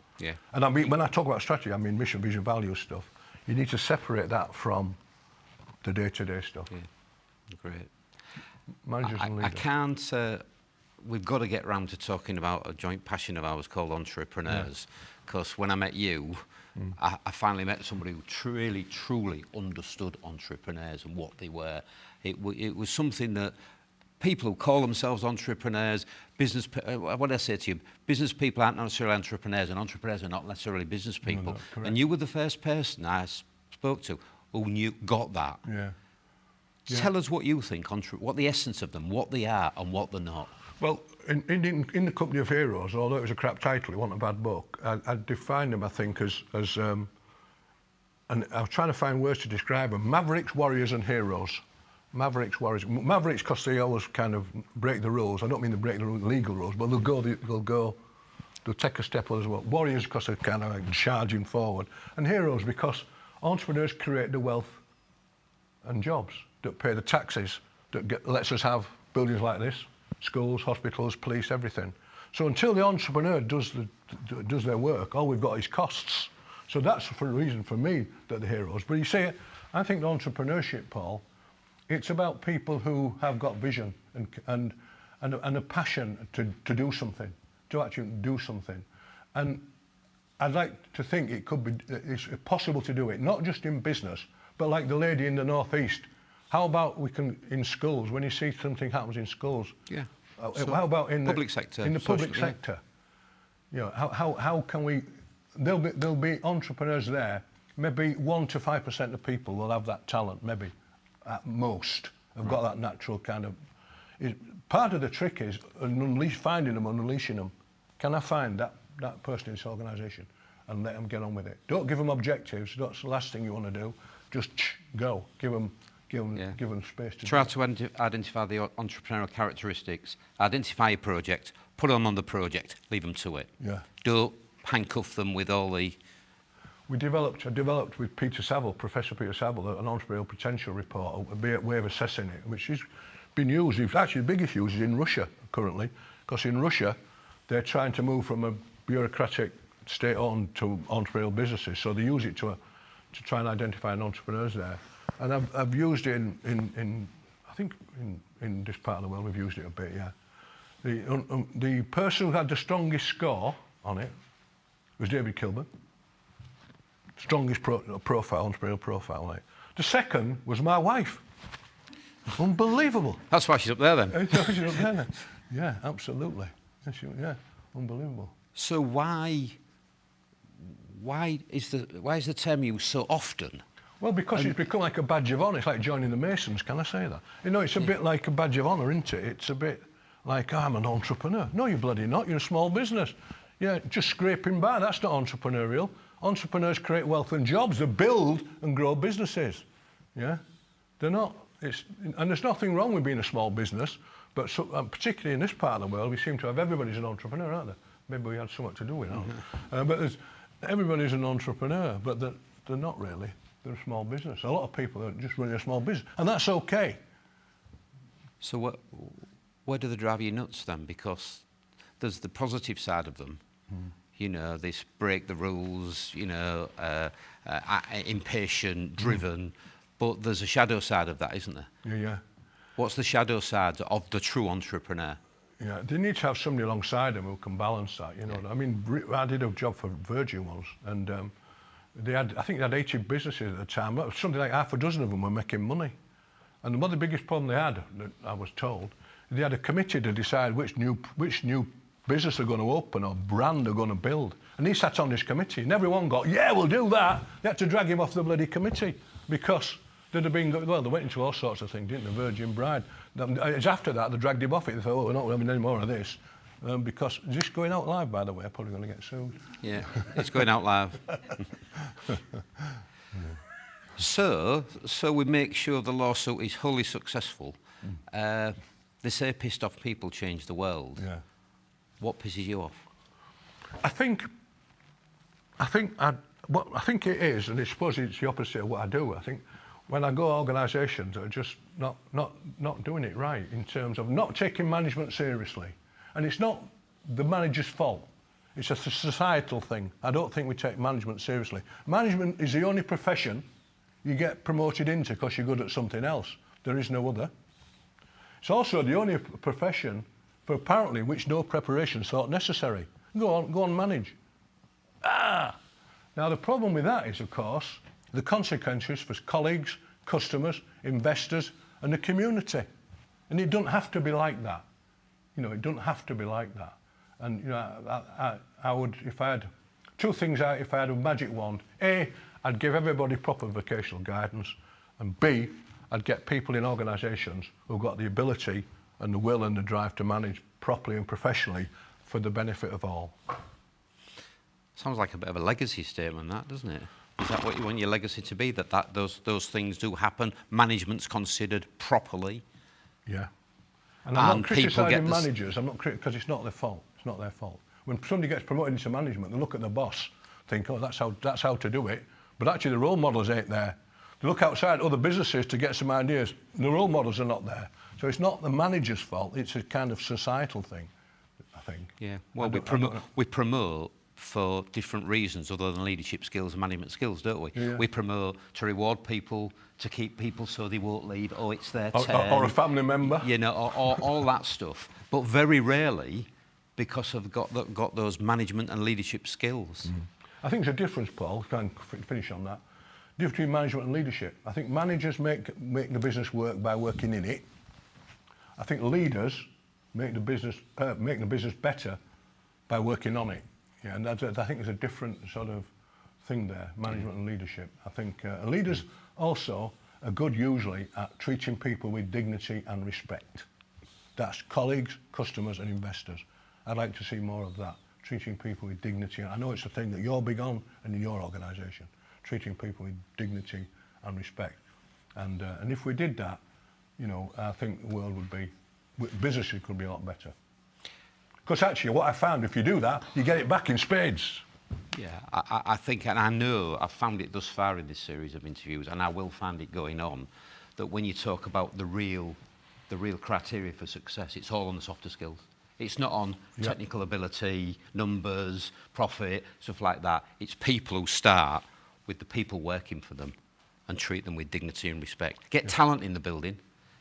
And I mean, when I talk about strategy, I mean mission, vision, value stuff. You need to separate that from the day-to-day stuff. Yeah, great. Managers and leaders. I can't... we've got to get round to talking about a joint passion of ours called entrepreneurs. Because when I met you, I finally met somebody who truly understood entrepreneurs and what they were. It was something that people who call themselves entrepreneurs, what did I say to you? Business people aren't necessarily entrepreneurs, and entrepreneurs are not necessarily business people. No, and you were the first person I spoke to who got that. Tell us what you think, what the essence of them, what they are and what they're not. Well, in the Company of Heroes, although it was a crap title, it wasn't a bad book, I defined them, I think, as and I was trying to find words to describe them: mavericks, warriors and heroes. Mavericks, warriors. Mavericks because they always kind of break the rules. I don't mean they break the legal rules, but they'll take a step as well. Warriors because they're kind of like charging forward. And heroes because entrepreneurs create the wealth and jobs that pay the taxes, that lets us have buildings like this, schools, hospitals, police, everything. So until the entrepreneur does their work, all we've got is costs. So that's the reason for me that they're heroes. But you see, I think the entrepreneurship, Paul, it's about people who have got vision and and a passion to do something, to actually do something. And I'd like to think it's possible to do it, not just in business, but like the lady in the northeast. How about we can, in schools, when you see something happens in schools, yeah. How about in public sector? In the public sector, you know, how can we? There'll be entrepreneurs there. Maybe 1 to 5% of people will have that talent. Maybe at most have got that natural kind of. Part of the trick is finding them, unleashing them. Can I find that person in this organisation and let them get on with it? Don't give them objectives. That's the last thing you want to do. Just go. Give them space to try to identify the entrepreneurial characteristics, identify a project, put them on the project, leave them to it. Yeah. Don't handcuff them with all the... I developed with Peter Sewell, Professor Peter Sewell, an entrepreneurial potential report, a way of assessing it, which has been used. It's actually the biggest use is in Russia currently, because in Russia they're trying to move from a bureaucratic state-owned to entrepreneurial businesses, so they use it to try and identify entrepreneurs there. And I've used it I think in this part of the world we've used it a bit, yeah. The person who had the strongest score on it was David Kilburn. Strongest profile, entrepreneurial profile on it. The second was my wife. Unbelievable. That's why she's up there then. She's up there then. Yeah, absolutely. Yeah, unbelievable. So why is the term used so often? Well, because it's become like a badge of honour. It's like joining the Masons, can I say that? You know, it's a bit like a badge of honour, isn't it? It's a bit like, I'm an entrepreneur. No, you're bloody not. You're a small business. Yeah, just scraping by, that's not entrepreneurial. Entrepreneurs create wealth and jobs. They build and grow businesses. Yeah? They're not. And there's nothing wrong with being a small business, but particularly in this part of the world, we seem to have everybody's an entrepreneur, aren't they? Maybe we had something to do with that. But everybody's an entrepreneur, but they're not really. They're a small business. A lot of people are just running a small business, and that's okay. So where do they drive you nuts then? Because there's the positive side of them. You know, this break the rules, you know, impatient, driven, but there's a shadow side of that, isn't there? Yeah. What's the shadow side of the true entrepreneur? Yeah, they need to have somebody alongside them who can balance that, you know. I mean, I did a job for Virgin once, and I think they had 80 businesses at the time. Something like half a dozen of them were making money. And one of the biggest problem they had, I was told, they had a committee to decide which new business they're going to open or brand they're going to build. And he sat on this committee, and everyone got, yeah, we'll do that. They had to drag him off the bloody committee because they'd have been, well, they went into all sorts of things, didn't they? Virgin Bride. It's after that they dragged him off it. They thought, oh, we're not having any more of this. Because is this going out live, by the way? I'm probably going to get sued. Yeah, it's going out live. So we make sure the lawsuit is wholly successful. They say pissed off people change the world. Yeah. What pisses you off? I think it is, and I suppose it's the opposite of what I do. I think when I go to organisations that are just not doing it right in terms of not taking management seriously. And it's not the manager's fault. It's a societal thing. I don't think we take management seriously. Management is the only profession you get promoted into because you're good at something else. There is no other. It's also the only profession for apparently which no preparation is thought necessary. Go on, manage. Now the problem with that is, of course, the consequences for colleagues, customers, investors, and the community. And it doesn't have to be like that. You know, it doesn't have to be like that. And, you know, I would, if I had two things out, if I had a magic wand, A, I'd give everybody proper vocational guidance, and B, I'd get people in organisations who've got the ability and the will and the drive to manage properly and professionally for the benefit of all. Sounds like a bit of a legacy statement, that, doesn't it? Is that what you want your legacy to be, that those things do happen, management's considered properly? Yeah. And I'm not criticising managers, because it's not their fault. It's not their fault. When somebody gets promoted into management, they look at the boss, think, oh, that's how to do it. But actually the role models ain't there. They look outside other businesses to get some ideas. The role models are not there. So it's not the manager's fault, it's a kind of societal thing, I think. Yeah, well, we promote for different reasons other than leadership skills and management skills, don't we? Yeah. We promote to reward people, to keep people so they won't leave. Oh, it's their Or, turn. or a family member. You know, or all that stuff. But very rarely because I've got those management and leadership skills. I think there's a difference, Paul, try and finish on that. Difference between management and leadership. I think managers make the business work by working in it. I think leaders make the business better by working on it. Yeah, and I think there's a different sort of thing there, management and leadership. I think leaders also are good usually at treating people with dignity and respect. That's colleagues, customers and investors. I'd like to see more of that, treating people with dignity. I know it's a thing that you're big on and in your organisation, treating people with dignity and respect. And if we did that, you know, I think the world would be, businesses could be a lot better. Because actually what I found, if you do that, you get it back in spades. Yeah, I think, and I know I've found it thus far in this series of interviews, and I will find it going on, that when you talk about the real criteria for success, it's all on the softer skills. It's not on technical ability, numbers, profit, stuff like that. It's people who start with the people working for them and treat them with dignity and respect. Get talent in the building.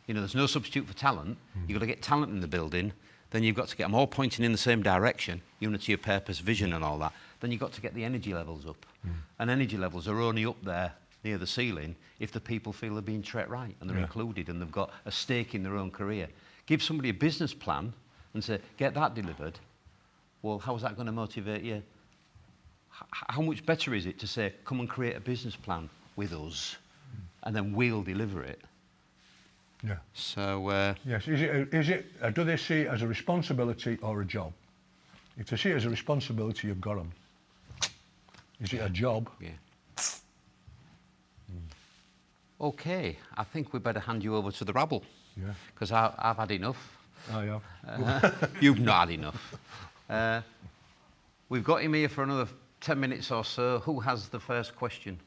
You know, there's no substitute for talent. You've got to get talent in the building. Then you've got to get them all pointing in the same direction, unity of purpose, vision and all that. Then you've got to get the energy levels up. And energy levels are only up there near the ceiling if the people feel they're being treated right and they're included and they've got a stake in their own career. Give somebody a business plan and say, get that delivered. Well, how's that going to motivate you? How much better is it to say, come and create a business plan with us and then we'll deliver it? Yeah. So, yes, do they see it as a responsibility or a job? If they see it as a responsibility, you've got them. Is it a job? Yeah. Okay, I think we better hand you over to the rabble. Yeah. Because I've had enough. I have. You've not had enough. We've got him here for another 10 minutes or so. Who has the first question?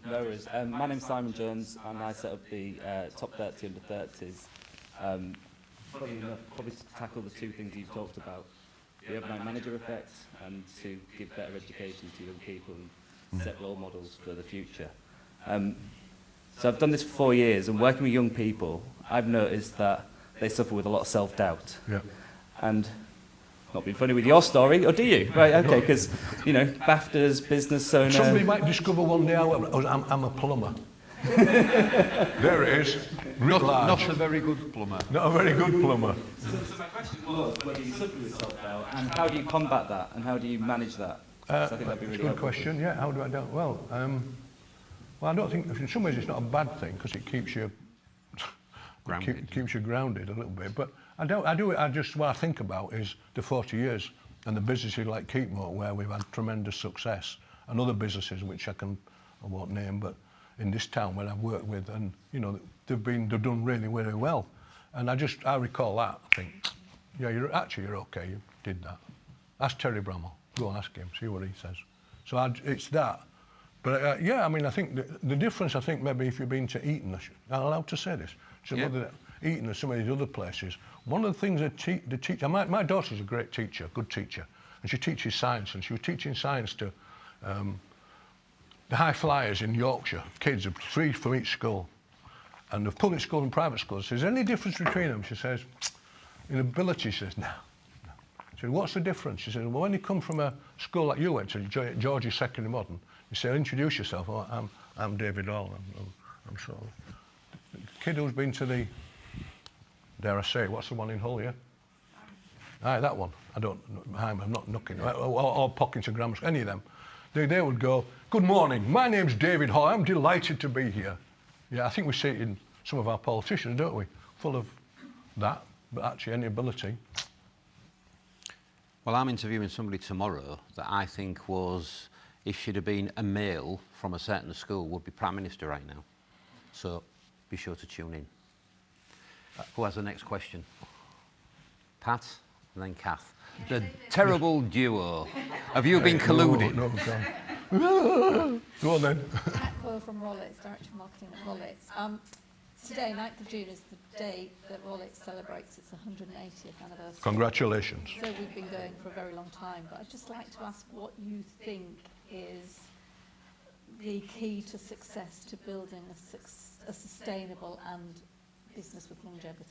No worries. My name's Simon Jones, and I set up the top 30 under 30s. Probably to tackle the two things you've talked about, the overnight manager effect, and to give better education to young people and set role models for the future. So I've done this for 4 years, and working with young people, I've noticed that they suffer with a lot of self-doubt. Yeah. And not being funny with your story, or do you? Right, okay, because, you know, BAFTA's, business owner... Somebody might discover one day I'm a plumber. There it is, Not a very good plumber. Not a very good plumber. So my question was, whether you suffer with self-doubt, and how do you combat that, and how do you manage that? So I think that'd be really Good helpful. question, yeah, how do I do it? Well, I don't think, in some ways it's not a bad thing, because it keeps you... Grounded. Keeps you grounded a little bit, but what I think about is the 40 years and the businesses like Keepmoat where we've had tremendous success, and other businesses which I won't name, but in this town where I've worked with, and you know they've done really, really well, and I recall that. I think, yeah, you're okay. You did that. Ask Terry Bramall. Go and ask him. See what he says. So it's that. But yeah, I mean, I think the difference. I think maybe if you've been to Eton, I'm allowed to say this. Eton or some of these other places. One of the things that the teacher, my daughter's a great teacher, good teacher, and she teaches science, and she was teaching science to the high flyers in Yorkshire, kids, 3 from each school, and the public school and private schools. Is there any difference between them? She says, in ability, she says, no. She said, what's the difference? She said, well, when you come from a school like you went to, Georgie Secondary Modern, you say, introduce yourself. Oh, I'm David Hall. I'm sort of the kid who's been to the, dare I say, what's the one in Hull, yeah? Aye, that one. I'm not knocking, or Pockington Grammar School, any of them. They would go, good morning, my name's David Hall, I'm delighted to be here. Yeah, I think we see it in some of our politicians, don't we? Full of that, but actually any ability. Well, I'm interviewing somebody tomorrow that I think was, if she'd have been a male from a certain school, would be Prime Minister right now. So be sure to tune in. Who has the next question? Pat and then Kath. The terrible duo. Have you been colluded? No, go on then. Pat Coyle from Rollets, Director of Marketing at Rollets. Today, 9th of June, is the day that Rolex celebrates its 180th anniversary. Congratulations. So we've been going for a very long time, but I'd just like to ask what you think is the key to success, to building a sustainable and business with longevity.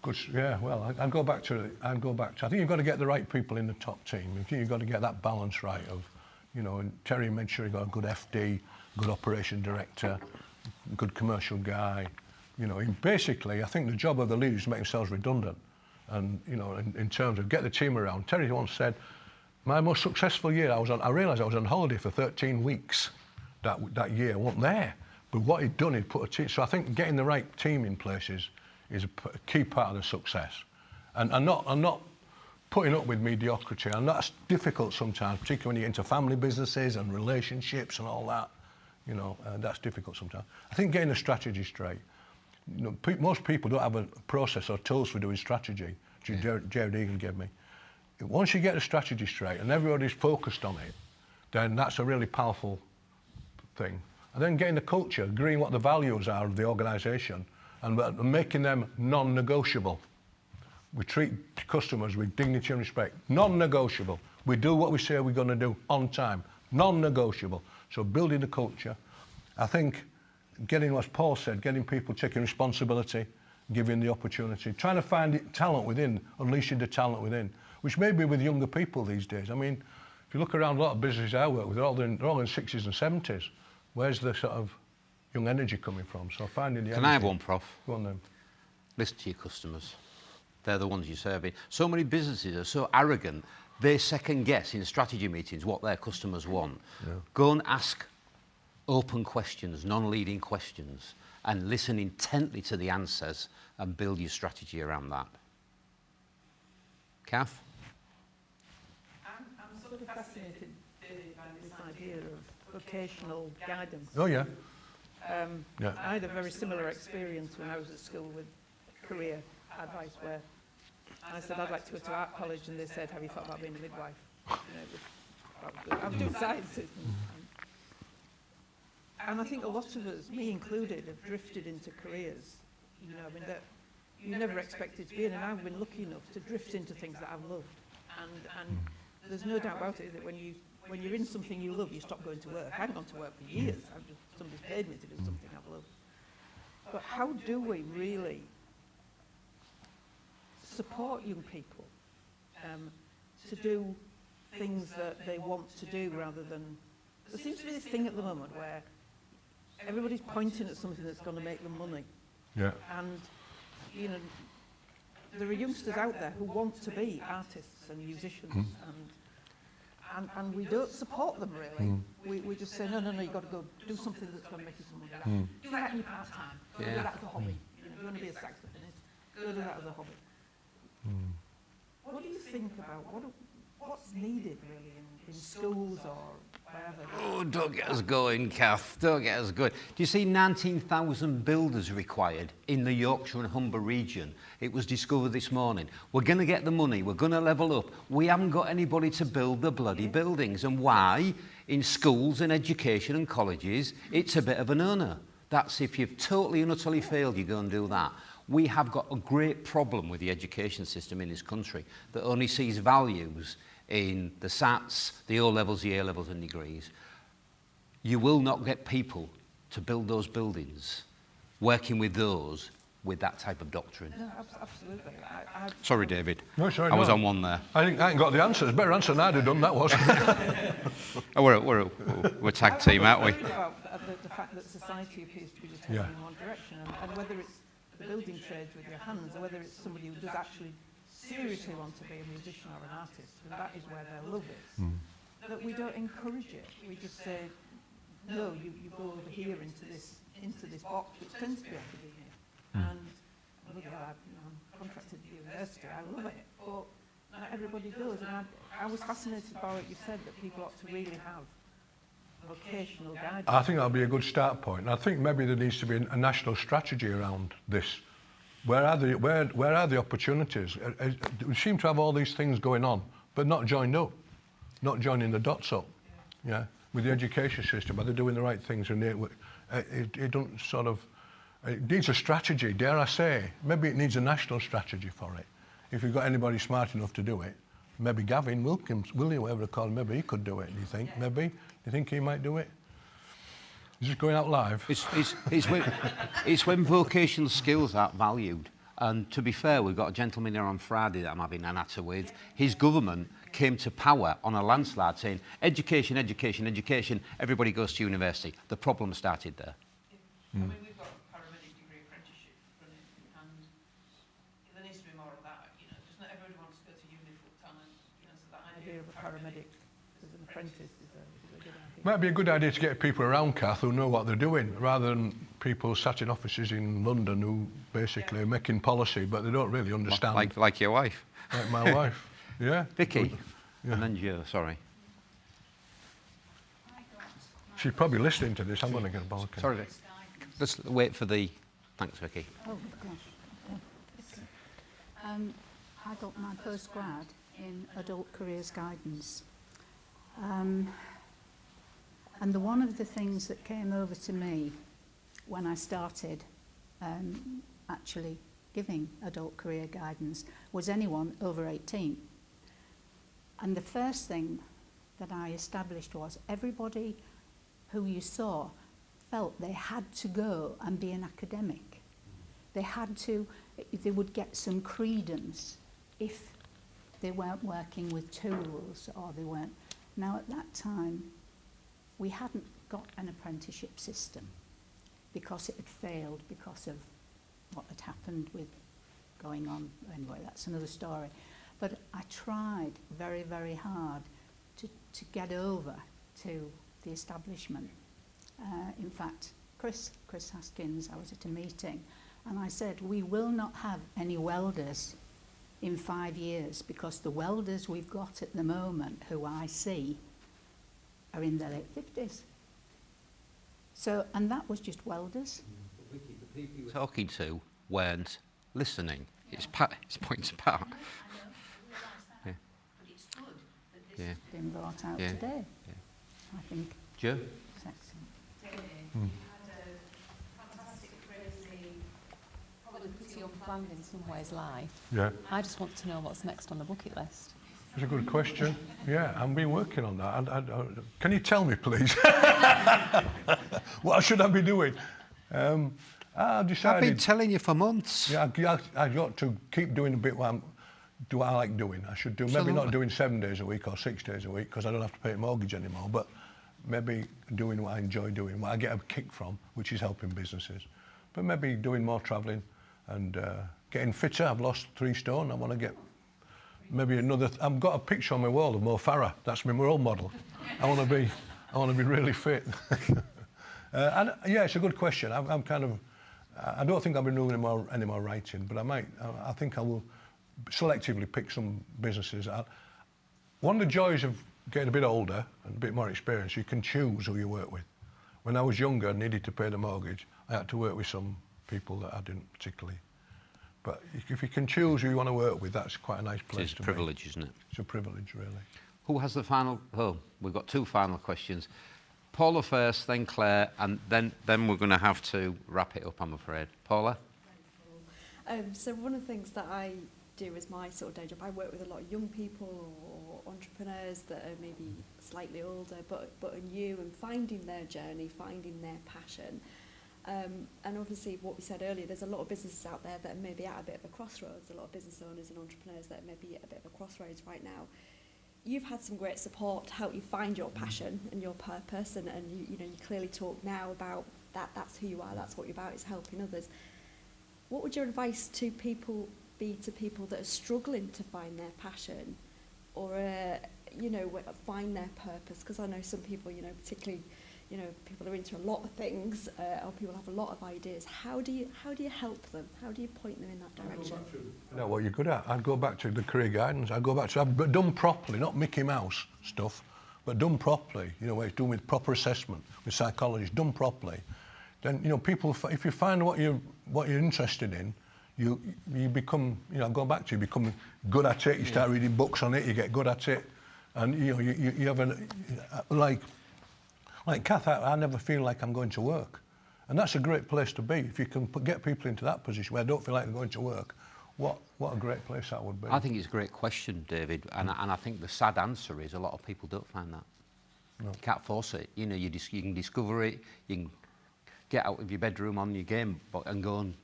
Good, yeah, well, I'd go back to, I think you've got to get the right people in the top team. You've got to get that balance right of, you know, and Terry made sure he got a good FD, good operation director, good commercial guy. You know, basically, I think the job of the leader is to make themselves redundant. And, you know, in terms of get the team around. Terry once said, my most successful year, I realised I was on holiday for 13 weeks that year. I wasn't there. But what he'd done, he'd put a team. So I think getting the right team in place is a key part of the success. And not putting up with mediocrity. And that's difficult sometimes, particularly when you get into family businesses and relationships and all that. You know, that's difficult sometimes. I think getting the strategy straight. You know, most people don't have a process or tools for doing strategy, which Jared Egan gave me. Once you get the strategy straight and everybody's focused on it, then that's a really powerful thing. And then getting the culture, agreeing what the values are of the organisation and making them non-negotiable. We treat customers with dignity and respect. Non-negotiable. We do what we say we're going to do on time. Non-negotiable. So building the culture. I think getting, as Paul said, getting people taking responsibility, giving the opportunity, trying to find talent within, unleashing the talent within, which may be with younger people these days. I mean, if you look around a lot of businesses I work with, they're all in 60s and 70s. Where's the sort of young energy coming from? So finding the Can I have one, Prof? Go on then. Listen to your customers. They're the ones you're serving. So many businesses are so arrogant, they second guess in strategy meetings what their customers want. Yeah. Go and ask open questions, non-leading questions, and listen intently to the answers and build your strategy around that. Kath? I'm sort of fascinated by this idea of vocational guidance. Oh, yeah. Yeah. I had a very similar experience when I was at school with career advice where I said I'd like to go to art college and they said, have you thought about being a midwife? You know, I was doing sciences. And I think a lot of us, me included, have drifted into careers, you know, I mean, that you never expected to be in, and I've been lucky enough to drift into things that I've loved. And there's no doubt about it that when you're in something you love, you stop going to work. I haven't gone to work for years. Somebody's paid me to do something I've loved. But how do we really support young people to do things that they want to do rather than... There seems to be this thing at the moment where everybody's pointing at something that's going to make them money. Yeah. And, you know, there are youngsters out there who want to be artists and musicians, and we don't support them really. We just say, no, you've got to go do something that's going to make you some money. Do that in your part-time. Go do that as a hobby. You know, if you want to be a saxophonist, go do that as a hobby. What do you think about what's needed really in schools or wherever? Oh, don't get us going, Kath. Don't get us going. Do you see 19,000 builders required in the Yorkshire and Humber region? It was discovered this morning. We're going to get the money. We're going to level up. We haven't got anybody to build the bloody buildings. And why? In schools and education and colleges, it's a bit of an earner. That's if you've totally and utterly failed, you go and do that. We have got a great problem with the education system in this country that only sees values in the SATs, the O-levels, the A-levels and degrees. You will not get people to build those buildings working with those with that type of doctrine. No, absolutely. Sorry, David. No, sorry, I was on one there. I think I ain't got the answer. It's a better answer than I'd have done, that was. Oh, we're tag team, aren't we? I'm worried about the fact that society appears to be just heading in one direction, and whether it's the building trades with your hands or whether it's somebody who does actually seriously want to be a musician or an artist, and that is where their love is, that we don't encourage it. We just say, no, you go over here into this box, which tends to be academia. And look at that, I'm contracted to the university, I love it, but not everybody does. And I was fascinated by what you said, that people ought to really have vocational guidance. I think that'll be a good start point. And I think maybe there needs to be a national strategy around this. Where are the opportunities? We seem to have all these things going on, but not joined up, not joining the dots up. Yeah, with the education system, are they doing the right things? And it don't sort of It needs a strategy, dare I say. Maybe it needs a national strategy for it. If you've got anybody smart enough to do it, maybe Gavin Wilkins, whatever they call him, maybe he could do it, do you think? Yeah. Maybe? Do you think he might do it? He's just going out live. It's when vocational skills aren't valued. And to be fair, we've got a gentleman here on Friday that I'm having an natter with. His government came to power on a landslide saying, education, education, education, everybody goes to university. The problem started there. I mean, we've got a paramedic degree apprenticeship running, and there needs to be more of that, you know, because not everybody wants to go to uni full time, you know, so that idea of a paramedic as an apprentice is a good idea. Might be a good idea to get people around, Kath, who know what they're doing, rather than people sat in offices in London who basically are making policy, but they don't really understand. Like your wife. Like my wife, yeah. Vicky, yeah. And then Joe, sorry. She's probably listening to this. I'm going to get a balcony. Sorry, Vic. Let's wait for the... Thanks, Vicky. Oh, gosh. I got my postgrad in adult careers guidance. And one of the things that came over to me when I started actually giving adult career guidance was anyone over 18. And the first thing that I established was everybody who you saw felt they had to go and be an academic. They had to, they would get some credence if they weren't working with tools or they weren't. Now at that time, we hadn't got an apprenticeship system because it had failed because of what had happened with going on. Anyway, that's another story. But I tried very, very hard to get over to the establishment. In fact, Chris Haskins, I was at a meeting, and I said, we will not have any welders in 5 years because the welders we've got at the moment, who I see, are in their late 50s. So, and that was just welders. The people you were talking to weren't listening. It's points apart. Yeah. But it's good that this Yeah. has been brought out Yeah. today. Yeah. I think Joe? it's excellent. You had a fantastic, crazy, probably pretty unplanned in some ways life. Yeah. I just want to know what's next on the bucket list. That's a good question. Yeah, I've been working on that. Can you tell me, please? What should I be doing? I decided... I've been telling you for months. Yeah, I got to keep doing a bit what I like doing. I should do, maybe not doing 7 days a week or 6 days a week because I don't have to pay a mortgage anymore, but maybe doing what I enjoy doing, what I get a kick from, which is helping businesses. But maybe doing more travelling and getting fitter. I've lost 3 stone. I want to get maybe another... I've got a picture on my wall of Mo Farah. That's my role model. I want to be really fit. And yeah, it's a good question. I'm kind of... I don't think I'll be doing any more writing, but I think I will selectively pick some businesses. One of the joys of getting a bit older and a bit more experience, you can choose who you work with. When I was younger and needed to pay the mortgage, I had to work with some people that I didn't particularly. But if you can choose who you want to work with, that's quite a nice place to be. It's a privilege, isn't it? It's a privilege, really. Who has the final... Oh, we've got 2 final questions. Paula first, then Claire, and then we're going to have to wrap it up, I'm afraid. Paula? So one of the things that I do as my sort of day job, I work with a lot of young people or entrepreneurs that are maybe slightly older but are new and finding their journey, finding their passion. And obviously what we said earlier, there's a lot of businesses out there that are maybe at a bit of a crossroads, a lot of business owners and entrepreneurs that are maybe at a bit of a crossroads right now. You've had some great support to help you find your passion and your purpose, and you clearly talk now about that's who you are, that's what you're about, is helping others. What would your advice to people be to people that are struggling to find their passion or find their purpose? Because I know some people, particularly people are into a lot of things or people have a lot of ideas. How do you help them? How do you point them in that direction? You know what you're good at. I'd go back to the career guidance. I'd go back to, but done properly, not Mickey Mouse stuff, but done properly. Where it's done with proper assessment, with psychologists, done properly. Then people, if you find what you're interested in, you become, go back to, you become good at it. You start reading books on it. You get good at it, and you have like Kath, I never feel like I'm going to work. And that's a great place to be. If you can get people into that position where they don't feel like they're going to work, what a great place that would be. I think it's a great question, David, and I think the sad answer is a lot of people don't find that. No. You can't force it. You know, you can discover it, you can get out of your bedroom on your game and go and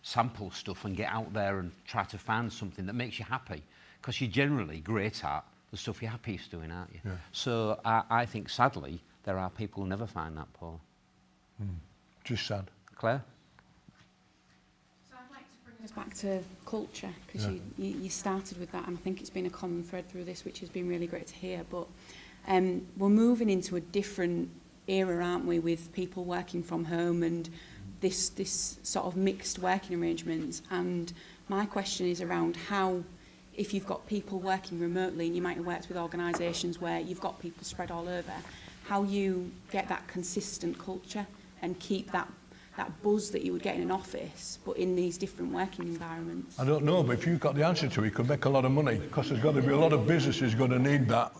sample stuff and get out there and try to find something that makes you happy, because you're generally great at the stuff you're happiest doing, aren't you? Yeah. So I think, sadly, there are people who never find that, Paul. Just sad. Claire? So I'd like to bring us back to culture, because you started with that, and I think it's been a common thread through this, which has been really great to hear. But we're moving into a different era, aren't we, with people working from home and this sort of mixed working arrangements. And my question is around how, if you've got people working remotely, and you might have worked with organisations where you've got people spread all over, how you get that consistent culture and keep that buzz that you would get in an office, but in these different working environments. I don't know, but if you've got the answer to it, you could make a lot of money, because there's got to be a lot of businesses going to need that.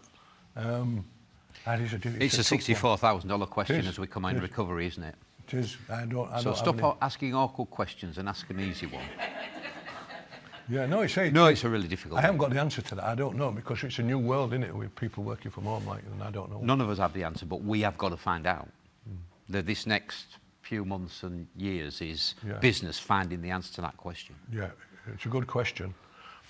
It's a $64,000 question as we come in recovery, isn't it? It is. So stop asking awkward questions and ask an easy one. Yeah, no, it's a really difficult I haven't got the answer to that. I don't know, because it's a new world, isn't it, with people working from home like, and I don't know. None of us have the answer, but we have got to find out. This next few months and years is business finding the answer to that question. Yeah, it's a good question.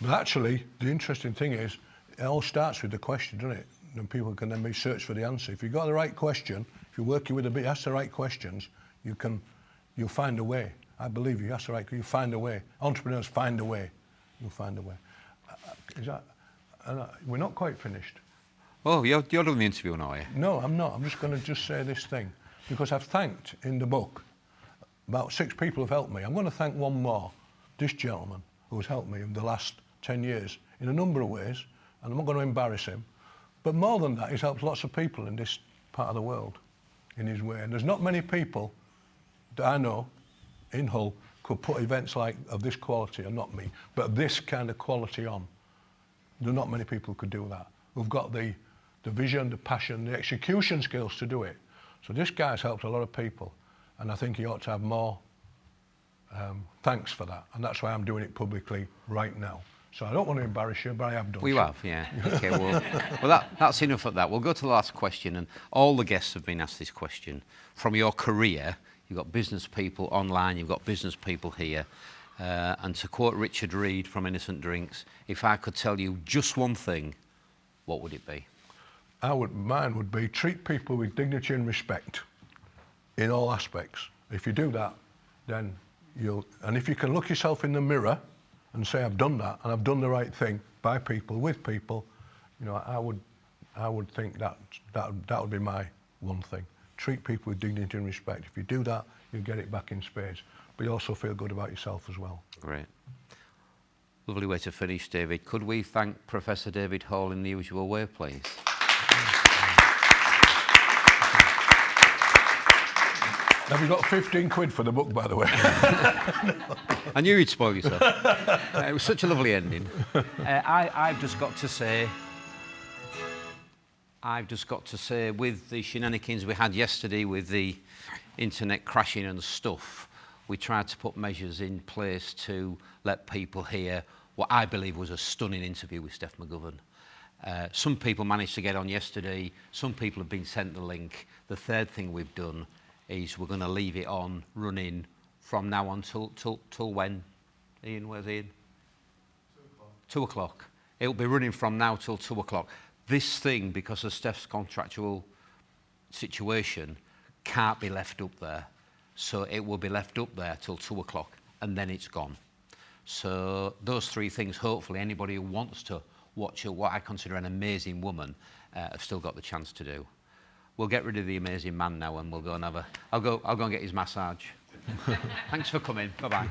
But actually, the interesting thing is, it all starts with the question, doesn't it? And people can then search for the answer. If you've got the right question, if you're working with ask the right questions, you'll find a way. I believe you ask the right, you find a way. Entrepreneurs find a way. You'll find a way. We're not quite finished. Oh, you're doing the interview now, are you? No, I'm not. I'm just going to say this thing. Because I've thanked in the book, about 6 people have helped me. I'm going to thank one more, this gentleman, who's helped me in the last 10 years in a number of ways, and I'm not going to embarrass him. But more than that, he's helped lots of people in this part of the world in his way. And there's not many people that I know in Hull could put events like of this quality, and not me, but this kind of quality on. There are not many people who could do that, who've got the vision, the passion, the execution skills to do it. So this guy's helped a lot of people, and I think he ought to have more thanks for that, and that's why I'm doing it publicly right now. So I don't want to embarrass you, but I have done. We have, yeah. Okay, well that's enough of that. We'll go to the last question, and all the guests have been asked this question. From your career, you've got business people online, you've got business people here, and to quote Richard Reed from Innocent Drinks, if I could tell you just one thing, what would it be? Mine would be treat people with dignity and respect in all aspects. If you do that, then and if you can look yourself in the mirror and say, I've done that, and I've done the right thing by people, with people, you know, I would think that would be my one thing. Treat people with dignity and respect. If you do that, you'll get it back in spades. But you also feel good about yourself as well. Great. Lovely way to finish, David. Could we thank Professor David Hall in the usual way, please? Have you got 15 quid for the book, by the way? I knew you'd spoil yourself. It was such a lovely ending. I've just got to say, with the shenanigans we had yesterday with the internet crashing and stuff, we tried to put measures in place to let people hear what I believe was a stunning interview with Steph McGovern. Some people managed to get on yesterday. Some people have been sent the link. The third thing we've done is we're going to leave it on running from now on till when? Ian, where's Ian? 2 o'clock. It'll be running from now till 2 o'clock. This thing, because of Steph's contractual situation, can't be left up there. So it will be left up there till 2 o'clock, and then it's gone. So those 3 things, hopefully anybody who wants to watch what I consider an amazing woman have still got the chance to do. We'll get rid of the amazing man now, and we'll go and I'll go and get his massage. Thanks for coming. Bye-bye.